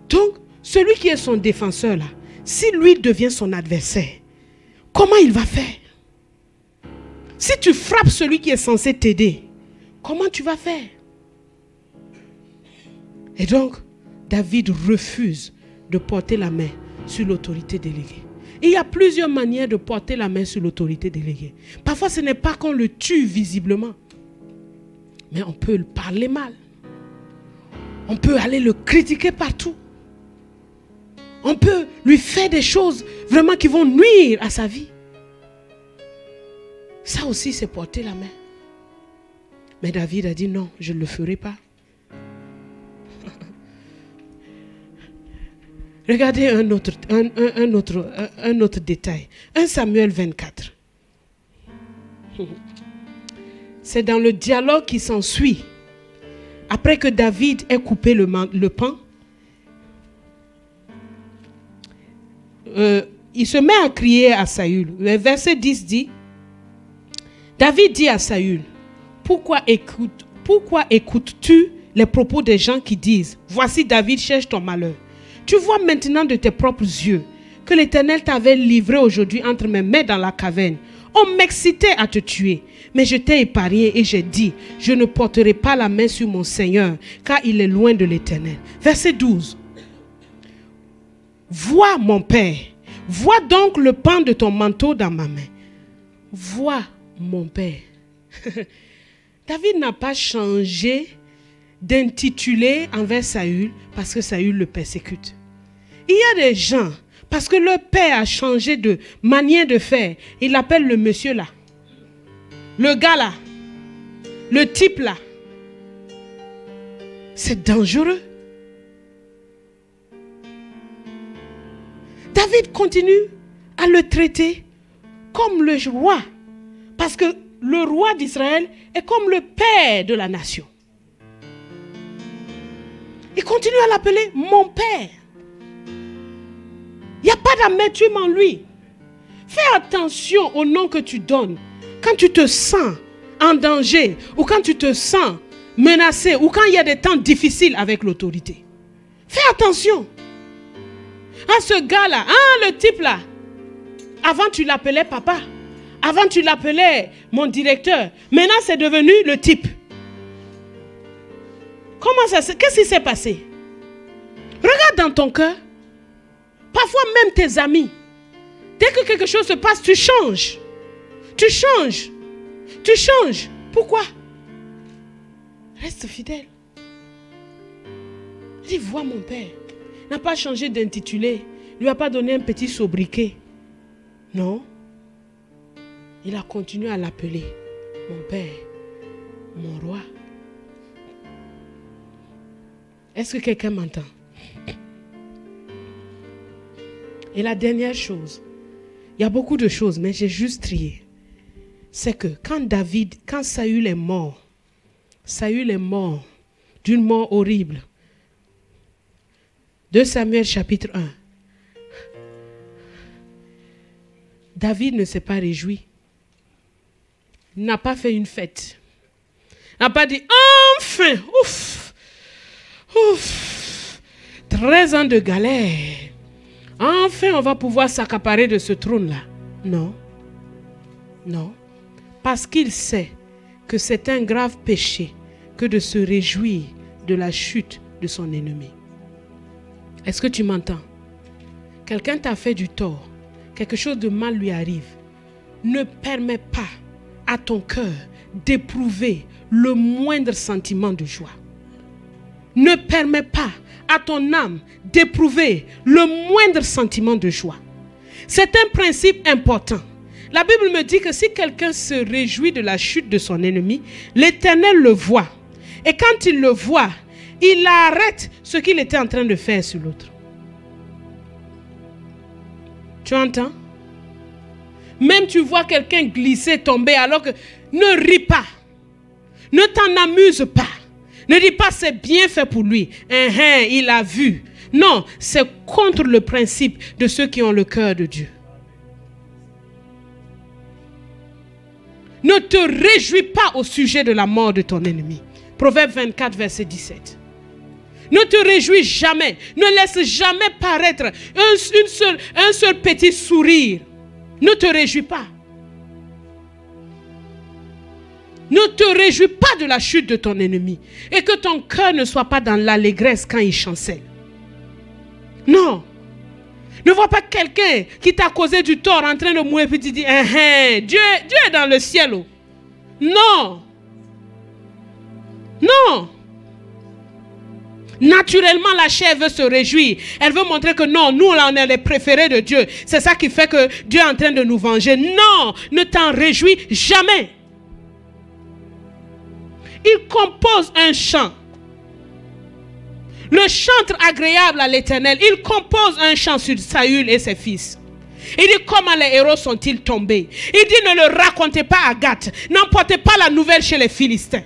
S1: Donc, celui qui est son défenseur là, si lui devient son adversaire, comment il va faire? Si tu frappes celui qui est censé t'aider, comment tu vas faire? Et donc, David refuse de porter la main sur l'autorité déléguée. Il y a plusieurs manières de porter la main sur l'autorité déléguée. Parfois, ce n'est pas qu'on le tue visiblement, mais on peut le parler mal. On peut aller le critiquer partout. On peut lui faire des choses vraiment qui vont nuire à sa vie. Ça aussi, c'est porter la main. Mais David a dit non, je ne le ferai pas. Regardez un autre détail. 1 Samuel 24. C'est dans le dialogue qui s'ensuit. Après que David ait coupé le pan, il se met à crier à Saül. Le verset 10 dit, David dit à Saül, pourquoi écoutes-tu les propos des gens qui disent, voici David cherche ton malheur. Tu vois maintenant de tes propres yeux que l'Éternel t'avait livré aujourd'hui entre mes mains dans la caverne. On m'excitait à te tuer, mais je t'ai épargné et j'ai dit, je ne porterai pas la main sur mon Seigneur, car il est loin de l'Éternel. Verset 12. Vois mon Père, vois donc le pan de ton manteau dans ma main. Vois mon Père. David n'a pas changé d'intituler envers Saül parce que Saül le persécute. Il y a des gens, parce que leur père a changé de manière de faire, il l'appelle le monsieur là, le gars là. le type là, c'est dangereux. David continue à le traiter comme le roi. Parce que le roi d'Israël est comme le père de la nation. Il continue à l'appeler mon père. Il n'y a pas d'amertume en lui. Fais attention au nom que tu donnes. Quand tu te sens en danger ou quand tu te sens menacé ou quand il y a des temps difficiles avec l'autorité. Fais attention. Ah, ce gars-là, ah, le type là. Avant, tu l'appelais papa. Avant, tu l'appelais mon directeur. Maintenant, c'est devenu le type. Comment ça se... Qu'est-ce qui s'est passé? Regarde dans ton cœur. Parfois, même tes amis. Dès que quelque chose se passe, tu changes. Tu changes. Tu changes. Pourquoi? Reste fidèle. Dis, vois mon père. Il n'a pas changé d'intitulé. Il ne lui a pas donné un petit sobriquet. Non. Il a continué à l'appeler mon père, mon roi. Est-ce que quelqu'un m'entend? Et la dernière chose, il y a beaucoup de choses, mais j'ai juste trié. C'est que quand Saül est mort d'une mort horrible. 2 Samuel chapitre 1. David ne s'est pas réjoui. Il n'a pas fait une fête. Il n'a pas dit, enfin, ouf, ouf, 13 ans de galère. Enfin, on va pouvoir s'accaparer de ce trône-là. Non, non. Parce qu'il sait que c'est un grave péché que de se réjouir de la chute de son ennemi. Est-ce que tu m'entends? Quelqu'un t'a fait du tort. Quelque chose de mal lui arrive. Ne permets pas à ton cœur d'éprouver le moindre sentiment de joie. Ne permets pas à ton âme d'éprouver le moindre sentiment de joie. C'est un principe important. La Bible me dit que si quelqu'un se réjouit de la chute de son ennemi, l'Éternel le voit. Et quand il le voit, il arrête ce qu'il était en train de faire sur l'autre. Tu entends? Même tu vois quelqu'un glisser, tomber, alors que ne ris pas. Ne t'en amuse pas. Ne dis pas c'est bien fait pour lui. Il a vu. Non, c'est contre le principe de ceux qui ont le cœur de Dieu. Ne te réjouis pas au sujet de la mort de ton ennemi. Proverbe 24, verset 17. Ne te réjouis jamais. Ne laisse jamais paraître un seul petit sourire. Ne te réjouis pas. Ne te réjouis pas de la chute de ton ennemi. Et que ton cœur ne soit pas dans l'allégresse quand il chancelle. Non. Ne vois pas quelqu'un qui t'a causé du tort en train de mourir et tu dis, Dieu est dans le ciel. Non. Non. Naturellement, la chair veut se réjouir. Elle veut montrer que non, nous, là, on est les préférés de Dieu. C'est ça qui fait que Dieu est en train de nous venger. Non, ne t'en réjouis jamais. Il compose un chant. Le chantre agréable à l'Éternel. Il compose un chant sur Saül et ses fils. Il dit comment les héros sont-ils tombés. Il dit ne le racontez pas à Gath. N'emportez pas la nouvelle chez les Philistins.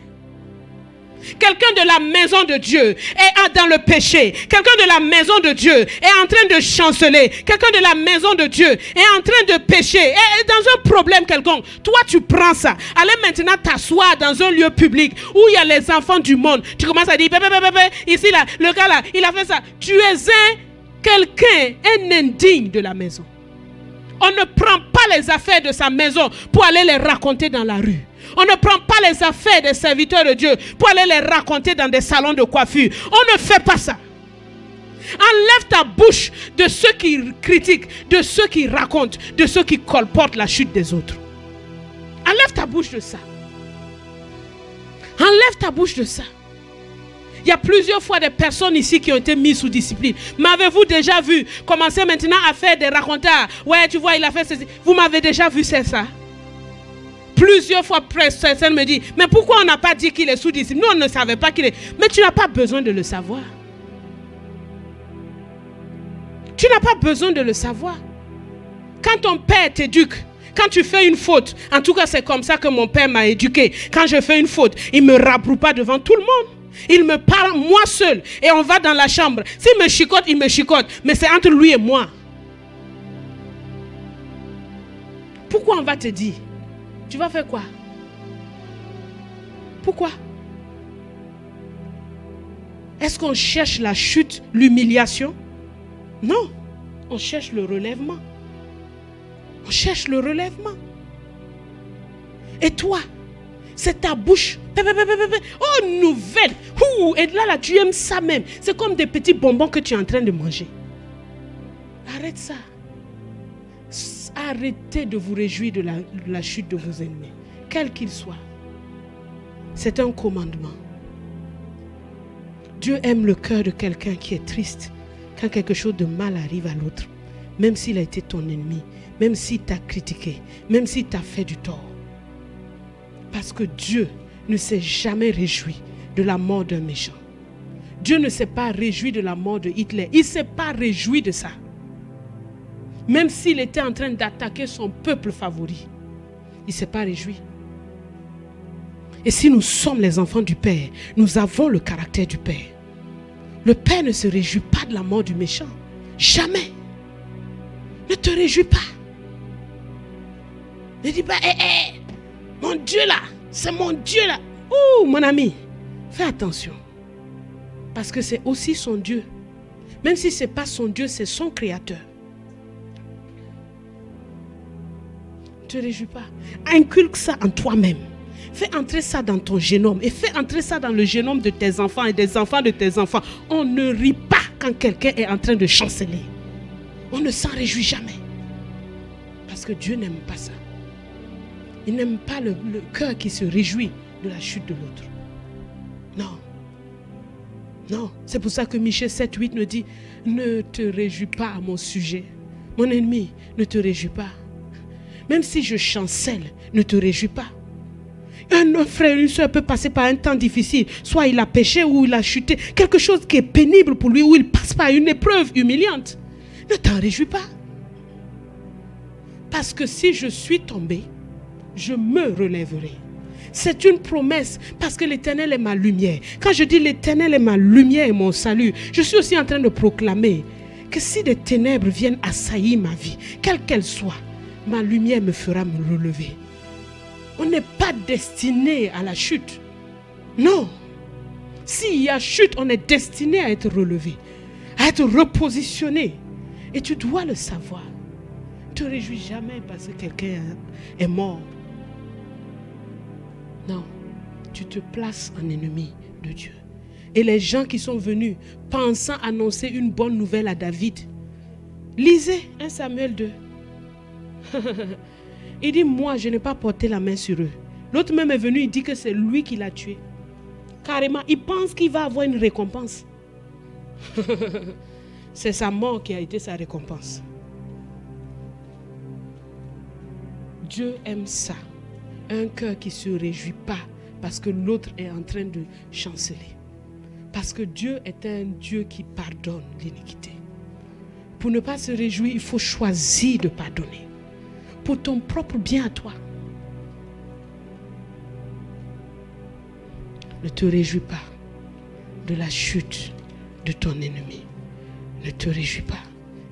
S1: Quelqu'un de la maison de Dieu est dans le péché. Quelqu'un de la maison de Dieu est en train de chanceler. Quelqu'un de la maison de Dieu est en train de pécher. Est dans un problème quelconque. Toi, tu prends ça. Allez maintenant t'asseoir dans un lieu public où il y a les enfants du monde. Tu commences à dire, ici, là, le gars là, il a fait ça. Tu es un indigne de la maison. On ne prend pas les affaires de sa maison pour aller les raconter dans la rue. On ne prend pas les affaires des serviteurs de Dieu pour aller les raconter dans des salons de coiffure. On ne fait pas ça. Enlève ta bouche de ceux qui critiquent, de ceux qui racontent, de ceux qui colportent la chute des autres. Enlève ta bouche de ça. Enlève ta bouche de ça. Il y a plusieurs fois des personnes ici qui ont été mises sous discipline. M'avez-vous déjà vu commencer maintenant à faire des racontars? Ouais, tu vois, il a fait ceci. Vous m'avez déjà vu faire ça? Plusieurs fois, certaines me disent, mais pourquoi on n'a pas dit qu'il est sous-disciple? Nous, on ne savait pas qu'il est... Mais tu n'as pas besoin de le savoir. Tu n'as pas besoin de le savoir. Quand ton père t'éduque, quand tu fais une faute, en tout cas c'est comme ça que mon père m'a éduqué. Quand je fais une faute, il ne me rabroue pas devant tout le monde. Il me parle moi seul et on va dans la chambre. S'il me chicote, il me chicote. Mais c'est entre lui et moi. Pourquoi on va te dire? Tu vas faire quoi? Pourquoi? Est-ce qu'on cherche la chute, l'humiliation? Non, on cherche le relèvement. On cherche le relèvement. Et toi, c'est ta bouche. Oh, nouvelle. Et là, tu aimes ça même. C'est comme des petits bonbons que tu es en train de manger. Arrête ça. Arrêtez de vous réjouir de la chute de vos ennemis, quel qu'il soit. C'est un commandement. Dieu aime le cœur de quelqu'un qui est triste quand quelque chose de mal arrive à l'autre, même s'il a été ton ennemi, même s'il t'a critiqué, même s'il t'a fait du tort. Parce que Dieu ne s'est jamais réjoui de la mort d'un méchant. Dieu ne s'est pas réjoui de la mort de Hitler. Il ne s'est pas réjoui de ça. Même s'il était en train d'attaquer son peuple favori, il ne s'est pas réjoui. Et si nous sommes les enfants du Père, nous avons le caractère du Père. Le Père ne se réjouit pas de la mort du méchant. Jamais. Ne te réjouis pas. Ne dis pas, mon Dieu là, c'est mon Dieu là. Ouh, mon ami, fais attention. Parce que c'est aussi son Dieu. Même si ce n'est pas son Dieu, c'est son créateur. Ne te réjouis pas. Inculque ça en toi-même. Fais entrer ça dans ton génome. Et fais entrer ça dans le génome de tes enfants et des enfants de tes enfants. On ne rit pas quand quelqu'un est en train de chanceler. On ne s'en réjouit jamais. Parce que Dieu n'aime pas ça. Il n'aime pas le cœur qui se réjouit de la chute de l'autre. Non. Non. C'est pour ça que Michée 7:8 nous dit, ne te réjouis pas à mon sujet. Mon ennemi, ne te réjouis pas. Même si je chancelle, ne te réjouis pas. Un frère, une soeur peut passer par un temps difficile. Soit il a péché ou il a chuté. Quelque chose qui est pénible pour lui, ou il passe par une épreuve humiliante. Ne t'en réjouis pas. Parce que si je suis tombé, je me relèverai. C'est une promesse parce que l'Éternel est ma lumière. Quand je dis l'Éternel est ma lumière et mon salut, je suis aussi en train de proclamer que si des ténèbres viennent assaillir ma vie, quelle qu'elle soit, ma lumière me fera me relever. On n'est pas destiné à la chute. Non. S'il y a chute, on est destiné à être relevé, à être repositionné. Et tu dois le savoir. Ne te réjouis jamais parce que quelqu'un est mort. Non. Tu te places en ennemi de Dieu. Et les gens qui sont venus pensant annoncer une bonne nouvelle à David, lisez 1 Samuel 2. Il dit, moi, je n'ai pas porté la main sur eux. L'autre même est venu, il dit que c'est lui qui l'a tué. Carrément, il pense qu'il va avoir une récompense. C'est sa mort qui a été sa récompense. Dieu aime ça. Un cœur qui ne se réjouit pas parce que l'autre est en train de chanceler. Parce que Dieu est un Dieu qui pardonne l'iniquité. Pour ne pas se réjouir, il faut choisir de pardonner. Pour ton propre bien à toi. Ne te réjouis pas de la chute de ton ennemi. Ne te réjouis pas.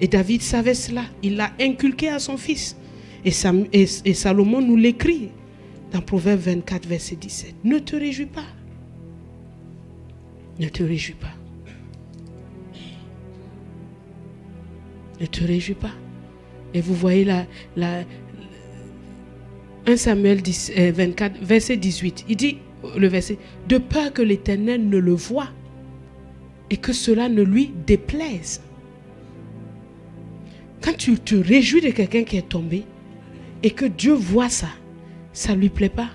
S1: Et David savait cela. Il l'a inculqué à son fils. Et Salomon nous l'écrit dans Proverbe 24, verset 17. Ne te réjouis pas. Ne te réjouis pas. Ne te réjouis pas. Et vous voyez 1 Samuel 24, verset 18. Il dit, le verset, de peur que l'Éternel ne le voie et que cela ne lui déplaise. Quand tu te réjouis de quelqu'un qui est tombé et que Dieu voit ça, ça ne lui plaît pas.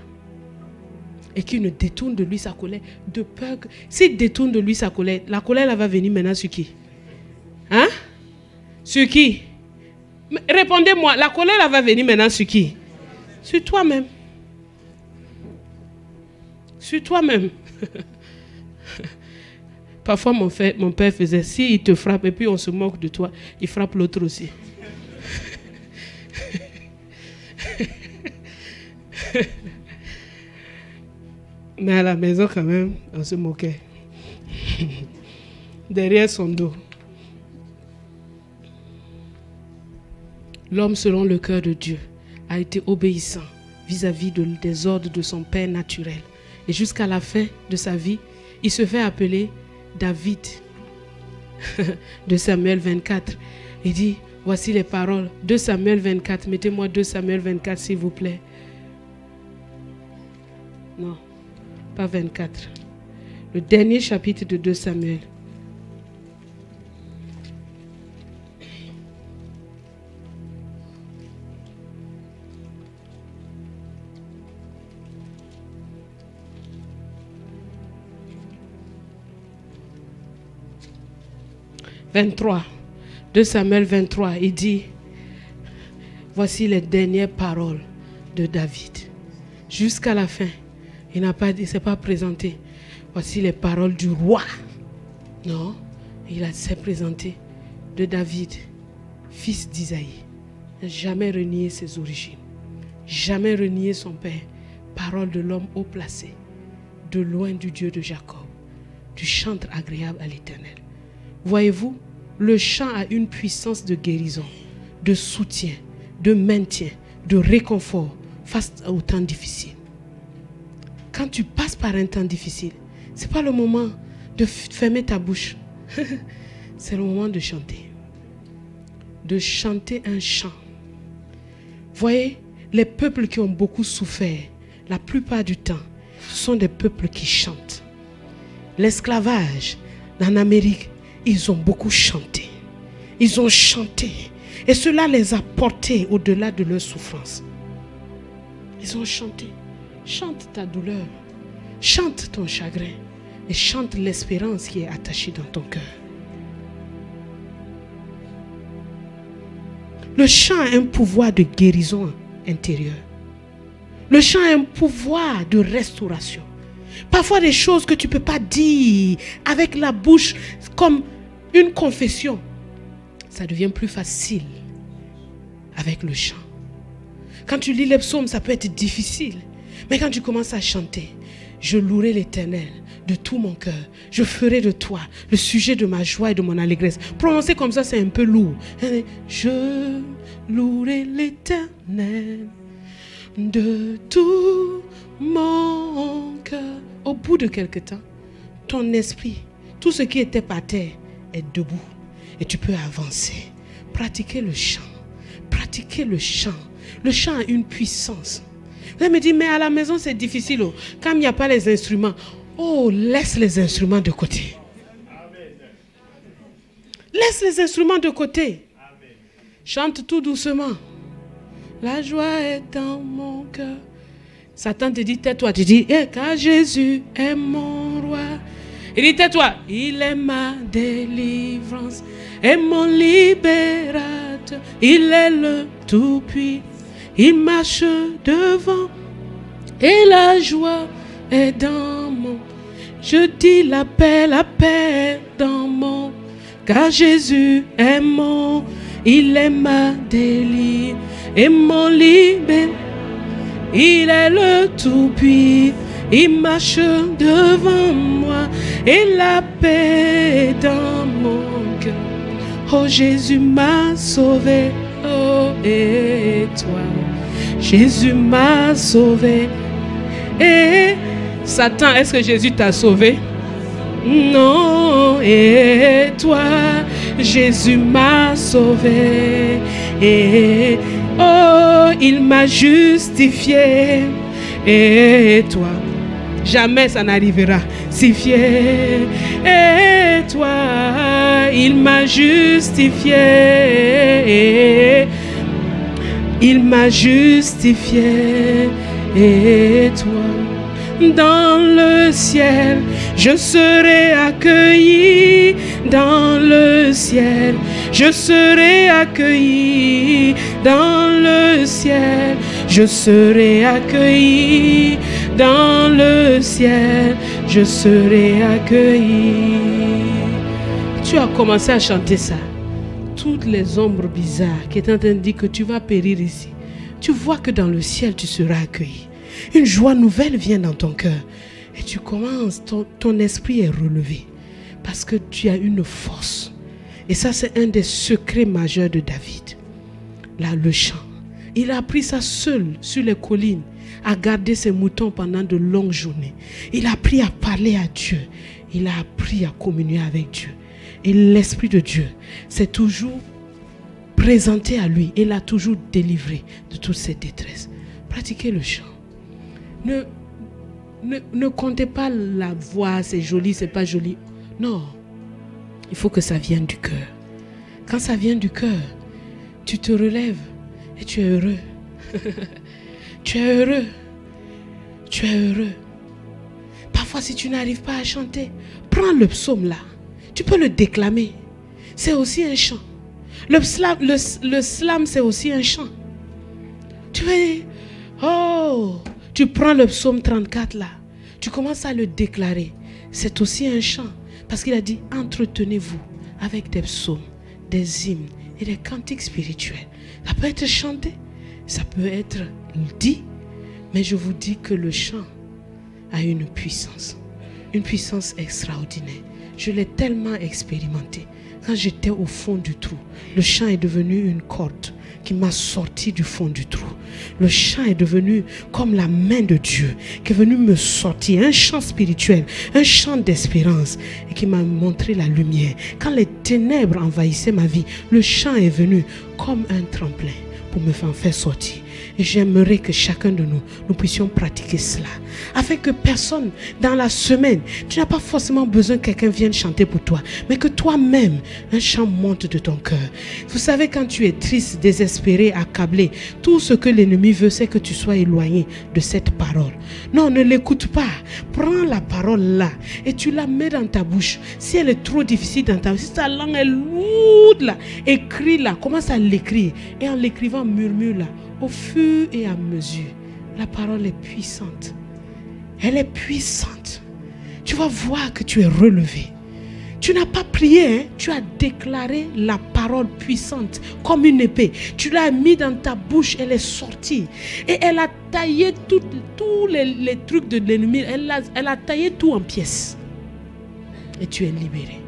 S1: Et qu'il ne détourne de lui sa colère. De peur que... S'il détourne de lui sa colère, la colère elle va venir maintenant sur qui? Hein? Sur qui? Répondez-moi, la colère elle va venir maintenant sur qui? Sur toi-même. sur toi-même. Parfois, mon père faisait, si il te frappe et puis on se moque de toi, il frappe l'autre aussi. Mais à la maison, quand même, on se moquait. Derrière son dos. L'homme, selon le cœur de Dieu, a été obéissant vis-à-vis des ordres de son père naturel. Et jusqu'à la fin de sa vie, il se fait appeler David. De Samuel 24. Il dit, voici les paroles. 2 Samuel 24. Mettez-moi 2 Samuel 24, s'il vous plaît. Non, pas 24. Le dernier chapitre de 2 Samuel. « 23, 2 Samuel 23, il dit, voici les dernières paroles de David. Jusqu'à la fin, il ne s'est pas présenté. Voici les paroles du roi. Non, s'est présenté de David, fils d'Isaïe. Il n'a jamais renié ses origines, jamais renié son père. Parole de l'homme haut placé, de loin du Dieu de Jacob, du chantre agréable à l'Éternel. Voyez-vous, le chant a une puissance de guérison, de soutien, de maintien, de réconfort face aux temps difficiles. Quand tu passes par un temps difficile, ce n'est pas le moment de fermer ta bouche. C'est le moment de chanter. De chanter un chant. Voyez, les peuples qui ont beaucoup souffert, la plupart du temps, ce sont des peuples qui chantent. L'esclavage en Amérique, ils ont beaucoup chanté. Ils ont chanté. Et cela les a portés au-delà de leur souffrance. Ils ont chanté. Chante ta douleur. Chante ton chagrin. Et chante l'espérance qui est attachée dans ton cœur. Le chant a un pouvoir de guérison intérieure. Le chant a un pouvoir de restauration. Parfois des choses que tu ne peux pas dire avec la bouche comme une confession. Ça devient plus facile avec le chant. Quand tu lis les psaumes, ça peut être difficile. Mais quand tu commences à chanter, je louerai l'Éternel de tout mon cœur. Je ferai de toi le sujet de ma joie et de mon allégresse. Prononcer comme ça, c'est un peu lourd. Je louerai l'Éternel de tout mon cœur. Au bout de quelque temps, ton esprit, tout ce qui était par terre est debout. Et tu peux avancer. Pratiquer le chant. Pratiquer le chant. Le chant a une puissance. Vous allez me dire, mais à la maison c'est difficile. Oh. Quand il n'y a pas les instruments. Oh, laisse les instruments de côté. Laisse les instruments de côté. Chante tout doucement. La joie est dans mon cœur. Satan te dit, tais-toi. Tu dis, car Jésus est mon roi. Il dit, tais-toi. Il est ma délivrance et mon libérateur. Il est le tout-puissant. Il marche devant et la joie est dans mon. Je dis la paix dans mon. Car Jésus est mon. Il est ma délivrance et mon libérateur. Il est le tout-puissant. Il marche devant moi et la paix dans mon cœur. Oh, Jésus m'a sauvé. Oh, et toi, Jésus m'a sauvé. Et Satan, est-ce que Jésus t'a sauvé? Non. Et toi, Jésus m'a sauvé. Et oh, il m'a justifié. Et toi, jamais ça n'arrivera. Si fier. Et toi, il m'a justifié. Il m'a justifié. Et toi, dans le ciel, je serai accueilli. Dans le ciel, je serai accueilli. Dans le ciel, je serai accueilli. Dans le ciel, je serai accueilli. Tu as commencé à chanter ça. Toutes les ombres bizarres qui étaient en train de dire que tu vas périr ici, tu vois que dans le ciel, tu seras accueilli. Une joie nouvelle vient dans ton cœur. Et tu commences, ton esprit est relevé. Parce que tu as une force. Et ça, c'est un des secrets majeurs de David. Là, le chant. Il a appris ça seul sur les collines, à garder ses moutons pendant de longues journées. Il a appris à parler à Dieu. Il a appris à communier avec Dieu. Et l'Esprit de Dieu s'est toujours présenté à lui. Et l'a toujours délivré de toutes ses détresses. Pratiquez le chant. Ne comptez pas la voix, c'est joli, c'est pas joli. Non. Il faut que ça vienne du cœur. Quand ça vient du cœur, tu te relèves et tu es heureux. Tu es heureux. Tu es heureux. Parfois, si tu n'arrives pas à chanter, prends le psaume là. Tu peux le déclamer. C'est aussi un chant. Le slam, c'est aussi un chant. Tu vas dire, oh, tu prends le psaume 34 là. Tu commences à le déclarer. C'est aussi un chant. Parce qu'il a dit, entretenez-vous avec des psaumes, des hymnes et des cantiques spirituels. Ça peut être chanté, ça peut être dit, mais je vous dis que le chant a une puissance extraordinaire. Je l'ai tellement expérimenté. Quand j'étais au fond du trou, le chant est devenu une corde qui m'a sorti du fond du trou. Le chant est devenu comme la main de Dieu qui est venu me sortir, un chant spirituel, un chant d'espérance et qui m'a montré la lumière. Quand les ténèbres envahissaient ma vie, le chant est venu comme un tremplin pour me faire sortir. Et j'aimerais que chacun de nous puissions pratiquer cela. Afin que personne, dans la semaine, tu n'as pas forcément besoin que quelqu'un vienne chanter pour toi. Mais que toi-même, un chant monte de ton cœur. Vous savez, quand tu es triste, désespéré, accablé, tout ce que l'ennemi veut, c'est que tu sois éloigné de cette parole. Non, ne l'écoute pas. Prends la parole là et tu la mets dans ta bouche. Si elle est trop difficile dans ta bouche, si ta langue est lourde là, écris-la, commence à l'écrire. Et en l'écrivant, murmure là. Au fur et à mesure, la parole est puissante. Elle est puissante. Tu vas voir que tu es relevé. Tu n'as pas prié, hein? Tu as déclaré la parole puissante comme une épée. Tu l'as mis dans ta bouche, elle est sortie. Et elle a taillé tous les trucs de l'ennemi. Elle a taillé tout en pièces. Et tu es libéré.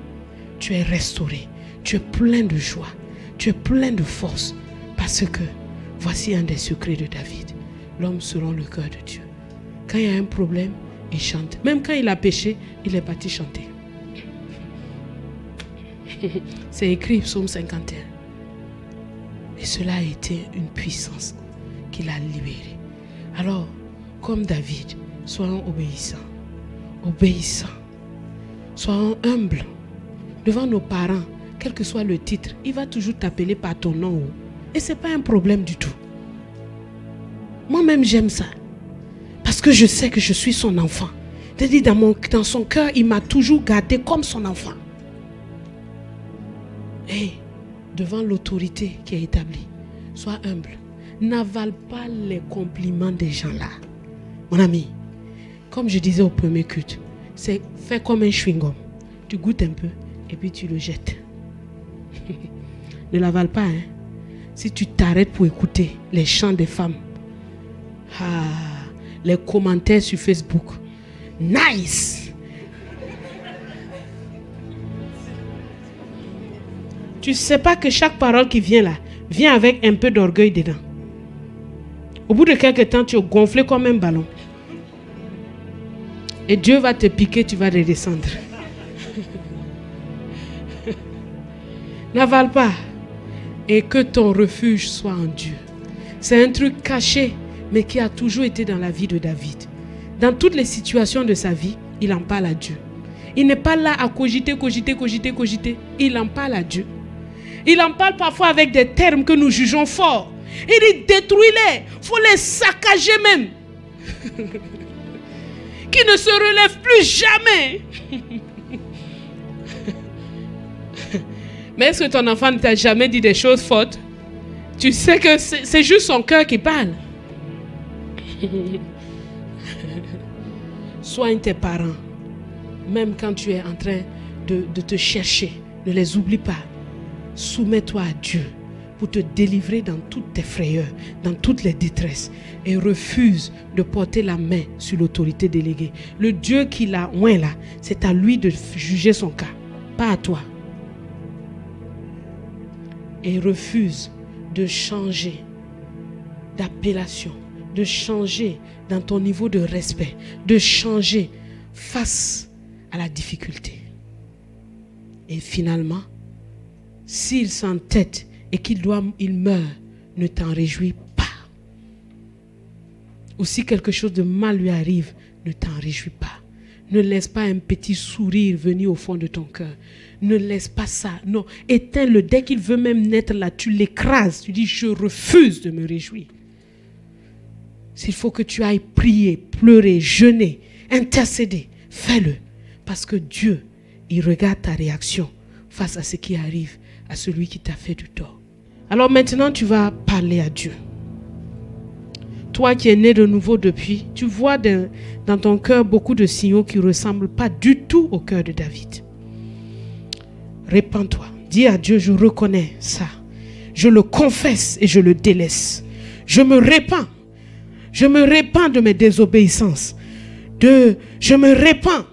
S1: Tu es restauré. Tu es plein de joie. Tu es plein de force. Parce que voici un des secrets de David. L'homme selon le cœur de Dieu. Quand il y a un problème, il chante. Même quand il a péché, il est parti chanter. C'est écrit psaume 51. Et cela a été une puissance qui l'a libéré. Alors, comme David, soyons obéissants. Obéissants. Soyons humbles. Devant nos parents, quel que soit le titre, il va toujours t'appeler par ton nom. Et ce n'est pas un problème du tout. Moi-même, j'aime ça. Parce que je sais que je suis son enfant. C'est-à-dire, dans son cœur, il m'a toujours gardé comme son enfant. Et devant l'autorité qui est établie, sois humble. N'avale pas les compliments des gens là. Mon ami, comme je disais au premier culte, c'est faire comme un chewing-gum. Tu goûtes un peu et puis tu le jettes. Ne l'avale pas, hein. Si tu t'arrêtes pour écouter les chants des femmes, les commentaires sur Facebook, nice. Tu ne sais pas que chaque parole qui vient là, vient avec un peu d'orgueil dedans. Au bout de quelques temps, tu es gonflé comme un ballon. Et Dieu va te piquer, tu vas redescendre. N'avale pas. Et que ton refuge soit en Dieu. C'est un truc caché, mais qui a toujours été dans la vie de David. Dans toutes les situations de sa vie, il en parle à Dieu. Il n'est pas là à cogiter. Il en parle à Dieu. Il en parle parfois avec des termes que nous jugeons forts. Il dit détruis-les, il faut les saccager même. Qui ne se relève plus jamais. Mais est-ce que ton enfant ne t'a jamais dit des choses fortes? Tu sais que c'est juste son cœur qui parle. Soigne tes parents. Même quand tu es en train de te chercher, ne les oublie pas. Soumets-toi à Dieu pour te délivrer dans toutes tes frayeurs, dans toutes les détresses, et refuse de porter la main sur l'autorité déléguée. Le Dieu qui l'a oint là, c'est à lui de juger son cas, pas à toi. Et refuse de changer d'appellation, de changer dans ton niveau de respect, de changer face à la difficulté. Et finalement, s'il s'entête et qu'il meurt, ne t'en réjouis pas. Ou si quelque chose de mal lui arrive, ne t'en réjouis pas. Ne laisse pas un petit sourire venir au fond de ton cœur. Ne laisse pas ça. Non, éteins-le. Dès qu'il veut même naître là, tu l'écrases. Tu dis, je refuse de me réjouir. S'il faut que tu ailles prier, pleurer, jeûner, intercéder, fais-le. Parce que Dieu, il regarde ta réaction face à ce qui arrive à celui qui t'a fait du tort. Alors maintenant, tu vas parler à Dieu. Toi qui es né de nouveau depuis, tu vois dans ton cœur beaucoup de signaux qui ne ressemblent pas du tout au cœur de David. Répands-toi. Dis à Dieu, je reconnais ça. Je le confesse et je le délaisse. Je me répands. Je me répands de mes désobéissances. Je me répands.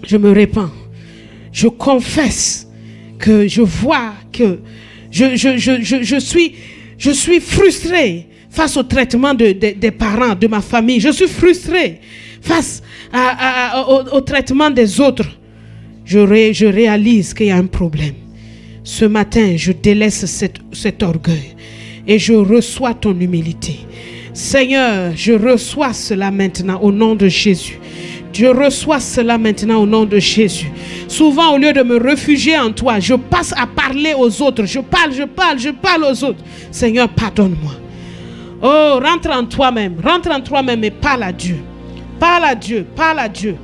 S1: Je me répands. Je confesse que je vois que je suis frustré face au traitement des parents, de ma famille. Je suis frustré face au traitement des autres. Je réalise qu'il y a un problème. Ce matin, je délaisse cet orgueil et je reçois ton humilité. Seigneur, je reçois cela maintenant au nom de Jésus. Je reçois cela maintenant au nom de Jésus. Souvent, au lieu de me réfugier en toi, je passe à parler aux autres. Je parle aux autres. Seigneur, pardonne-moi. Oh, rentre en toi-même et parle à Dieu. Parle à Dieu, parle à Dieu.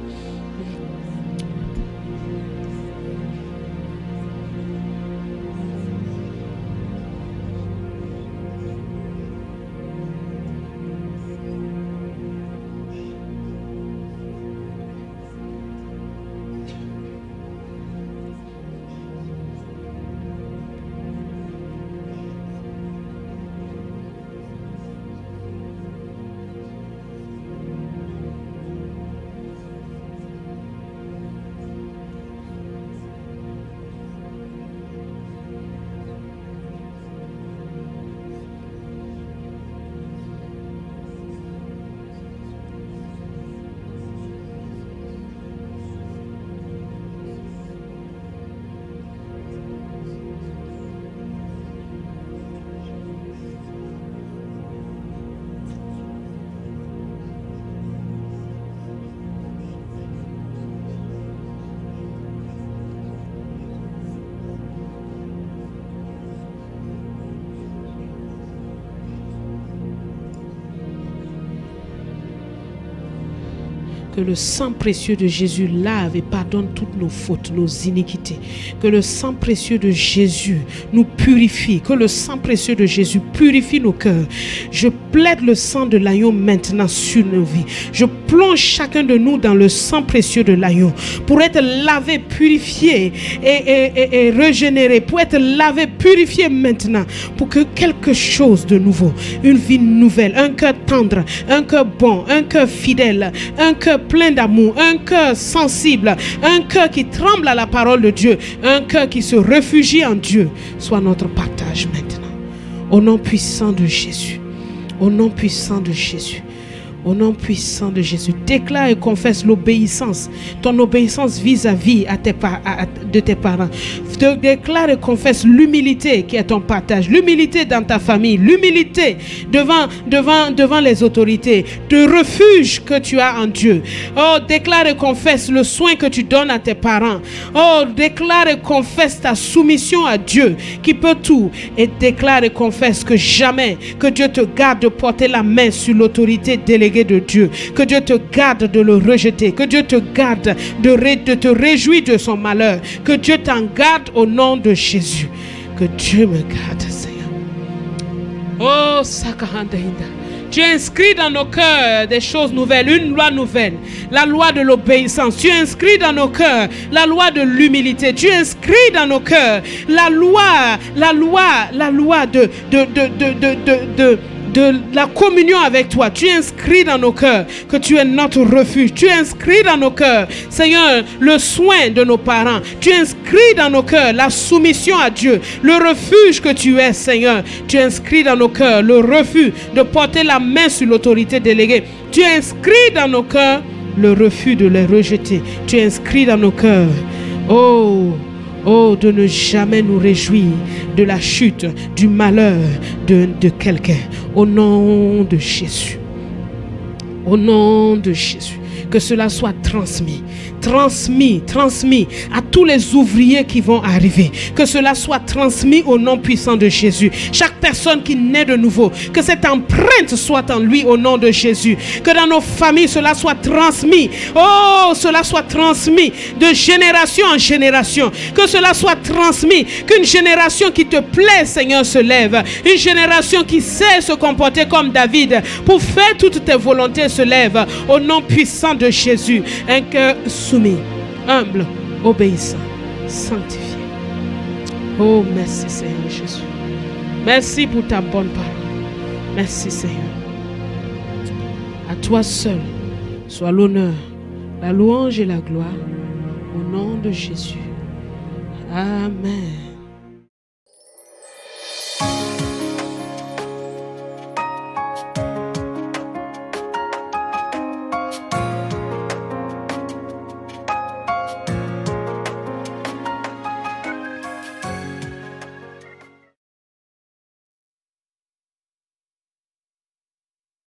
S1: Que le sang précieux de Jésus lave et pardonne toutes nos fautes, nos iniquités. Que le sang précieux de Jésus nous purifie. Que le sang précieux de Jésus purifie nos cœurs. Je plaide le sang de l'agneau maintenant sur nos vies. Je plonge chacun de nous dans le sang précieux de l'agneau pour être lavé, purifié et régénéré. Pour être lavé, purifié maintenant. Pour que quelque chose de nouveau, une vie nouvelle, un cœur tendre, un cœur bon, un cœur fidèle, un cœur plein d'amour, un cœur sensible, un cœur qui tremble à la parole de Dieu, un cœur qui se réfugie en Dieu, soit notre partage maintenant. Au nom puissant de Jésus. Au nom puissant de Jésus. Au nom puissant de Jésus, déclare et confesse l'obéissance, ton obéissance vis-à-vis de tes parents. Déclare et confesse l'humilité qui est ton partage, l'humilité dans ta famille, l'humilité devant les autorités, le refuge que tu as en Dieu. Oh, déclare et confesse le soin que tu donnes à tes parents. Oh, déclare et confesse ta soumission à Dieu qui peut tout. Et déclare et confesse que jamais que Dieu te garde de porter la main sur l'autorité déléguée de Dieu, que Dieu te garde de le rejeter, que Dieu te garde de te réjouir de son malheur, que Dieu t'en garde au nom de Jésus. Que Dieu me garde, Seigneur. Oh, Sakahandahinda. Tu inscris dans nos cœurs des choses nouvelles, une loi nouvelle, la loi de l'obéissance. Tu inscris dans nos cœurs la loi de l'humilité. Tu inscris dans nos cœurs la loi de la communion avec toi. Tu inscris dans nos cœurs que tu es notre refuge. Tu inscris dans nos cœurs, Seigneur, le soin de nos parents. Tu inscris dans nos cœurs la soumission à Dieu, le refuge que tu es, Seigneur. Tu inscris dans nos cœurs le refus de porter la main sur l'autorité déléguée. Tu inscris dans nos cœurs le refus de les rejeter. Tu inscris dans nos cœurs, de ne jamais nous réjouir de la chute, du malheur de quelqu'un. Au nom de Jésus. Au nom de Jésus. Que cela soit transmis à tous les ouvriers qui vont arriver. Que cela soit transmis au nom puissant de Jésus. Chaque personne qui naît de nouveau, que cette empreinte soit en lui au nom de Jésus. Que dans nos familles, cela soit transmis. Cela soit transmis de génération en génération. Que cela soit transmis. Qu'une génération qui te plaît, Seigneur, se lève. Une génération qui sait se comporter comme David pour faire toutes tes volontés se lève. Au nom puissant de Jésus. Un cœur soumis, humble, obéissant, sanctifié. Oh, merci Seigneur Jésus. Merci pour ta bonne parole. Merci Seigneur. À toi seul soit l'honneur, la louange et la gloire. Au nom de Jésus. Amen.